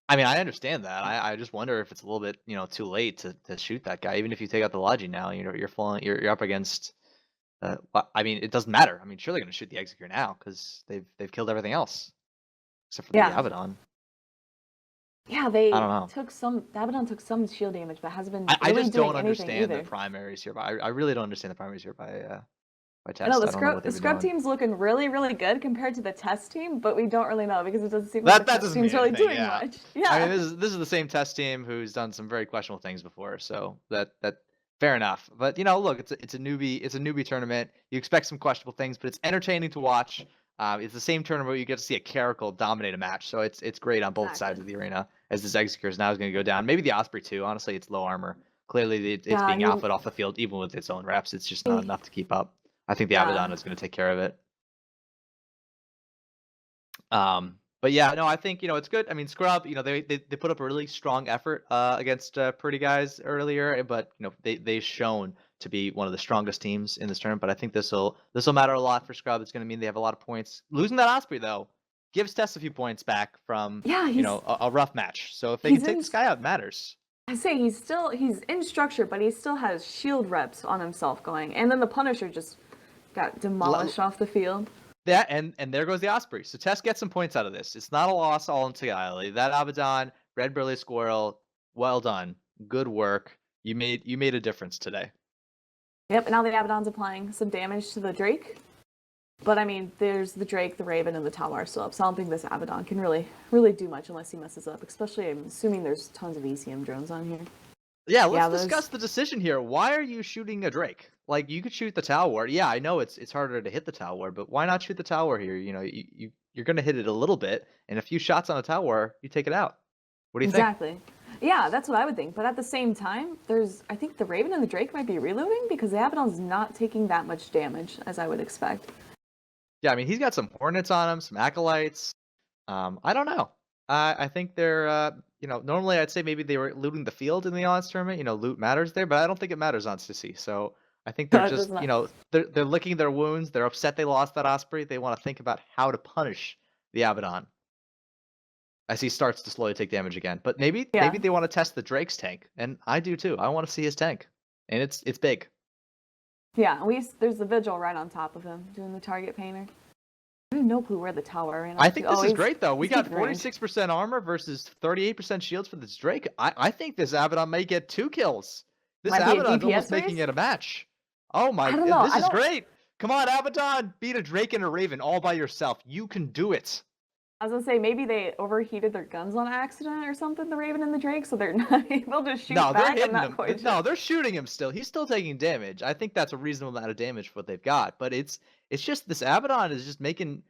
I mean, I understand that. I just wonder if it's a little bit, too late to shoot that guy. Even if you take out the Logi now, you're up against I mean, it doesn't matter. I mean, sure they're going to shoot the Executor now because they've killed everything else except for the Abaddon. Yeah, they I don't know. the Abaddon took some shield damage, but hasn't been I really just doing don't anything understand either. the primaries here. But I really don't understand the primaries here by Test. I know I don't know what the they've been scrub doing. team's looking really, really good compared to the Test team, but we don't really know because it doesn't seem like the That Test doesn't team's mean really anything, doing yeah. much. Yeah. I mean, this is the same Test team who's done some very questionable things before, so that fair enough. But look, it's a newbie tournament. You expect some questionable things, but it's entertaining to watch. It's the same tournament where you get to see a Caracal dominate a match, so it's great on both sides of the arena. As this Executor now is going to go down, maybe the Osprey too. Honestly, it's low armor. Clearly, it's being alphaed off the field, even with its own reps. It's just not enough to keep up. I think the Abaddon is going to take care of it. But yeah, no, I think it's good. I mean, Scrub, they put up a really strong effort against Pretty Guys earlier, but they've shown to be one of the strongest teams in this tournament. But I think this will matter a lot for Scrub. It's going to mean they have a lot of points. Losing that Osprey though gives Tess a few points back from a rough match. So if they can take this guy out, it matters. I say he's in structure, but he still has shield reps on himself going, and then the Punisher just got demolished off the field. Yeah, and there goes the Osprey. So Tess gets some points out of this. It's not a loss all entirely. That Abaddon, Red Burly Squirrel, well done. Good work. You made a difference today. Yep, and now the Abaddon's applying some damage to the Drake. But I mean, there's the Drake, the Raven, and the Talwar still up, so I don't think this Abaddon can really do much unless he messes up, especially I'm assuming there's tons of ECM drones on here. Yeah, let's discuss the decision here. Why are you shooting a Drake? Like, you could shoot the Talwar. Yeah, I know it's harder to hit the Talwar, but why not shoot the Talwar here? You're going to hit it a little bit, and a few shots on a Talwar, you take it out. What do you think? Exactly. Yeah, that's what I would think. But at the same time, I think the Raven and the Drake might be reloading because the Abaddon's not taking that much damage as I would expect. Yeah, I mean, he's got some Hornets on him, some Acolytes. I don't know. I think they're, normally I'd say maybe they were looting the field in the Honest tournament. Loot matters there, but I don't think it matters on Sissy. So I think they're just, they're licking their wounds. They're upset they lost that Osprey. They want to think about how to punish the Abaddon as he starts to slowly take damage again. But maybe they want to test the Drake's tank, and I do too. I want to see his tank, and it's big. Yeah, there's the Vigil right on top of him doing the target painter. I have no clue where the Talwar ran. I think this is great though. We got 46% armor versus 38% shields for this Drake. I think this Abaddon may get 2 kills. This Abaddon's almost making it a match. Oh my, this is great. Come on, Abaddon, beat a Drake and a Raven all by yourself. You can do it. I was gonna say maybe they overheated their guns on accident or something, the Raven and the Drake, so they're not able to shoot back. They're hitting him. No, they're shooting him still. He's still taking damage. I think that's a reasonable amount of damage for what they've got. But it's just this Abaddon is just making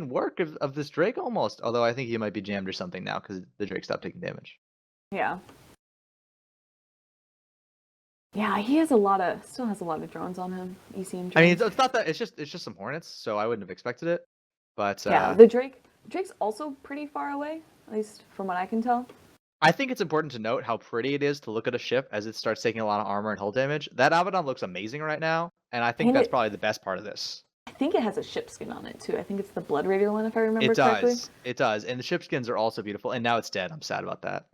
work of this Drake almost. Although I think he might be jammed or something now because the Drake stopped taking damage. Yeah. Yeah, he still has a lot of drones on him. ECM drones. I mean, it's not that. It's just some Hornets, so I wouldn't have expected it. But yeah, the Drake's also pretty far away, at least from what I can tell. I think it's important to note how pretty it is to look at a ship as it starts taking a lot of armor and hull damage. That Abaddon looks amazing right now, and I think that's probably the best part of this. I think it has a ship skin on it too. I think it's the Blood Raider one, if I remember correctly. It does, and the ship skins are also beautiful. And now it's dead. I'm sad about that.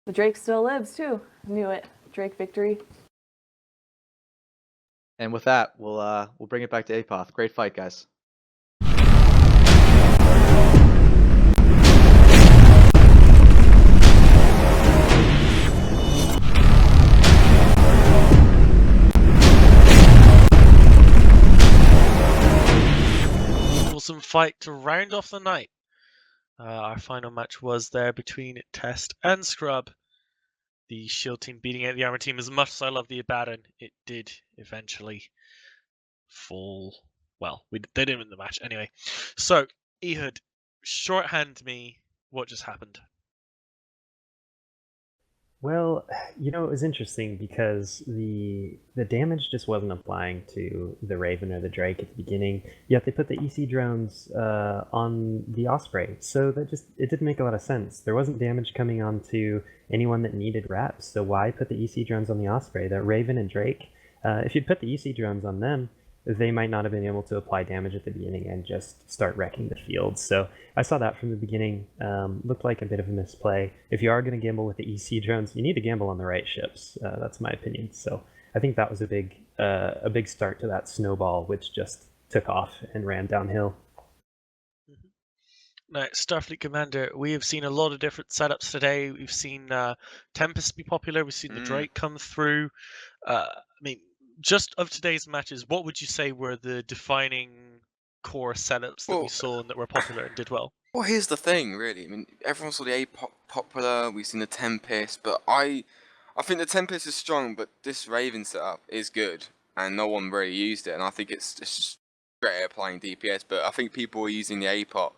The Drake still lives too. Knew it. Drake victory. And with that, we'll bring it back to Apoth. Great fight, guys. Awesome fight to round off the night. Our final match was there between Test and Scrub. The Shield team beating out the Armor team. As much as I love the Abaddon, it did eventually fall. Well, they didn't win the match anyway. So, Ehud, shorthand me what just happened. Well, it was interesting because the damage just wasn't applying to the Raven or the Drake at the beginning, yet they put the EC drones on the Osprey, so it didn't make a lot of sense. There wasn't damage coming onto anyone that needed reps, so why put the EC drones on the Osprey? The Raven and Drake, if you'd put the EC drones on them, they might not have been able to apply damage at the beginning and just start wrecking the field. So I saw that from the beginning. Looked like a bit of a misplay. If you are going to gamble with the EC drones, you need to gamble on the right ships. That's my opinion. So I think that was a big start to that snowball, which just took off and ran downhill. Now, Starfleet Commander, we have seen a lot of different setups today. We've seen Tempest be popular. We've seen the Drake come through. I mean, just of today's matches, what would you say were the defining core setups that we saw and that were popular and did well? Well, here's the thing, really. I mean, everyone saw the APOC popular. We've seen the Tempest, but I think the Tempest is strong, but this Raven setup is good, and no one really used it. And I think it's just great at applying DPS. But I think people were using the APOC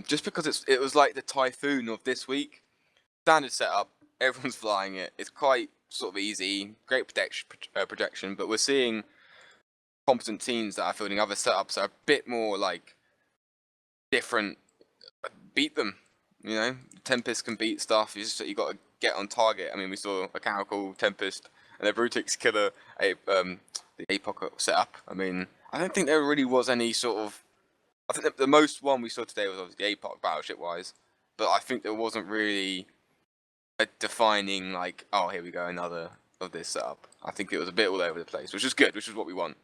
just because it was like the Typhoon of this week. Standard setup, everyone's flying it. It's quite sort of easy, great projection. But we're seeing competent teams that are fielding other setups that are a bit more like different. Beat them, you know. Tempest can beat stuff. You got to get on target. I mean, we saw a Caracal Tempest and a Brutix killer, the APOC setup. I mean, I don't think there really was any sort of. I think the most one we saw today was obviously the APOC battleship wise, but I think there wasn't really a defining like, oh, here we go, another of this setup. I think it was a bit all over the place, which is good, which is what we want.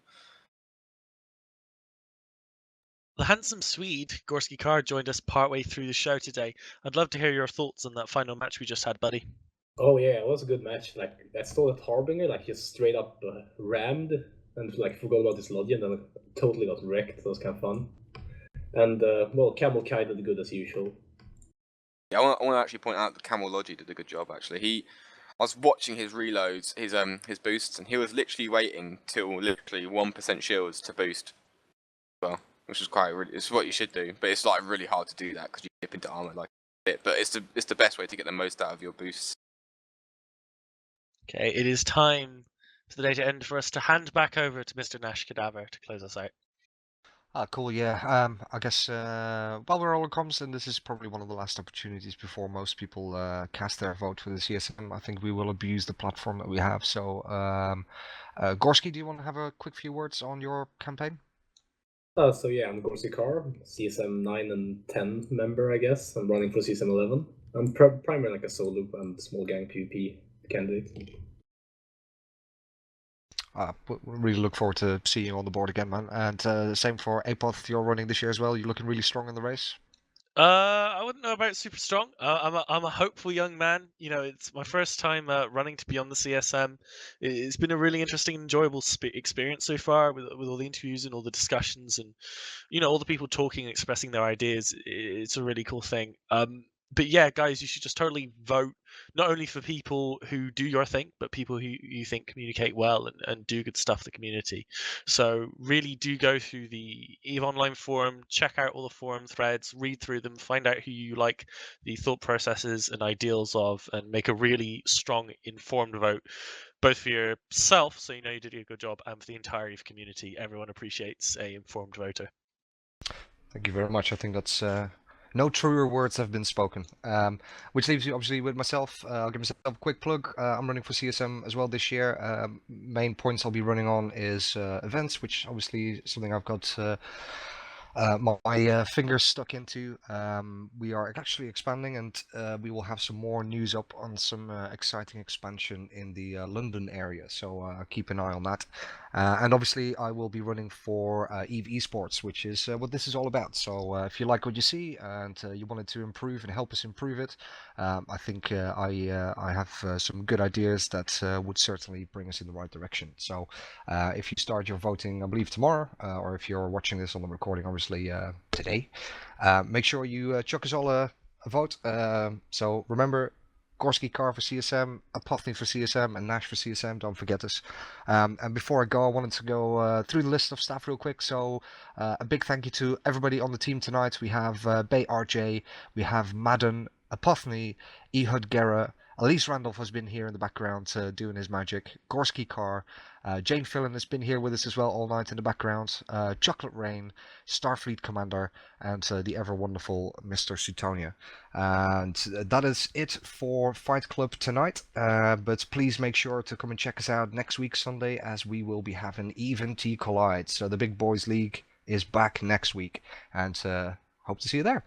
The handsome Swede, Gorski Kar, joined us partway through the show today. I'd love to hear your thoughts on that final match we just had, buddy. Oh yeah, it was a good match. Like I saw that Harbinger, like just straight up rammed and like forgot about his Lodge and then totally got wrecked. That was kind of fun. And well, Camel Kai did good as usual. Yeah, I want to actually point out that Camel Logi did a good job. Actually, I was watching his reloads, his boosts, and he was literally waiting till literally 1% shields to boost. Well, which is it's what you should do, but it's like really hard to do that because you dip into armor like a bit. But it's the best way to get the most out of your boosts. Okay, it is time for the day to end for us to hand back over to Mr. Nash Cadaver to close us out. Cool, yeah. I guess while we're all in comms, and this is probably one of the last opportunities before most people cast their vote for the CSM, I think we will abuse the platform that we have. So, Gorski, do you want to have a quick few words on your campaign? So yeah, I'm Gorski Kar, CSM 9 and 10 member, I guess. I'm running for CSM 11. I'm primarily like a solo and small gang PvP candidate. Really look forward to seeing you on the board again, man. And same for Apoth, you're running this year as well. You're looking really strong in the race. I wouldn't know about super strong. I'm a hopeful young man. You know, it's my first time running to be on the CSM. It's been a really interesting and enjoyable experience so far with all the interviews and all the discussions and, you know, all the people talking and expressing their ideas. It's a really cool thing. But yeah, guys, you should just totally vote, not only for people who do your thing, but people who you think communicate well and do good stuff for the community. So really do go through the EVE Online forum, check out all the forum threads, read through them, find out who you like the thought processes and ideals of, and make a really strong, informed vote, both for yourself, so you know you did a good job, and for the entire EVE community. Everyone appreciates a informed voter. Thank you very much. I think that's... No truer words have been spoken. Which leaves you obviously with myself. I'll give myself a quick plug. I'm running for CSM as well this year. Main points I'll be running on is events, which obviously is something I've got my fingers stuck into. We are actually expanding, and we will have some more news up on some exciting expansion in the London area. So keep an eye on that. And obviously, I will be running for EVE Esports, which is what this is all about. So if you like what you see and you wanted to improve and help us improve it, I think I have some good ideas that would certainly bring us in the right direction. So if you start your voting, I believe tomorrow, or if you're watching this on the recording, obviously today, make sure you chuck us all a vote. So remember, Gorski Kar for CSM, Apophany for CSM, and Nash for CSM. Don't forget us. And before I go, I wanted to go through the list of staff real quick. So a big thank you to everybody on the team tonight. We have Bay RJ, we have Madden, Apophany, Ehud Guerra, Elise Randolph has been here in the background doing his magic. Gorski Kar, Jane Fillon has been here with us as well all night in the background. Chocolate Rain, Starfleet Commander, and the ever wonderful Mr. Sutonia. And that is it for Fight Club tonight. But please make sure to come and check us out next week Sunday, as we will be having Even T Collide. So the Big Boys League is back next week, and hope to see you there.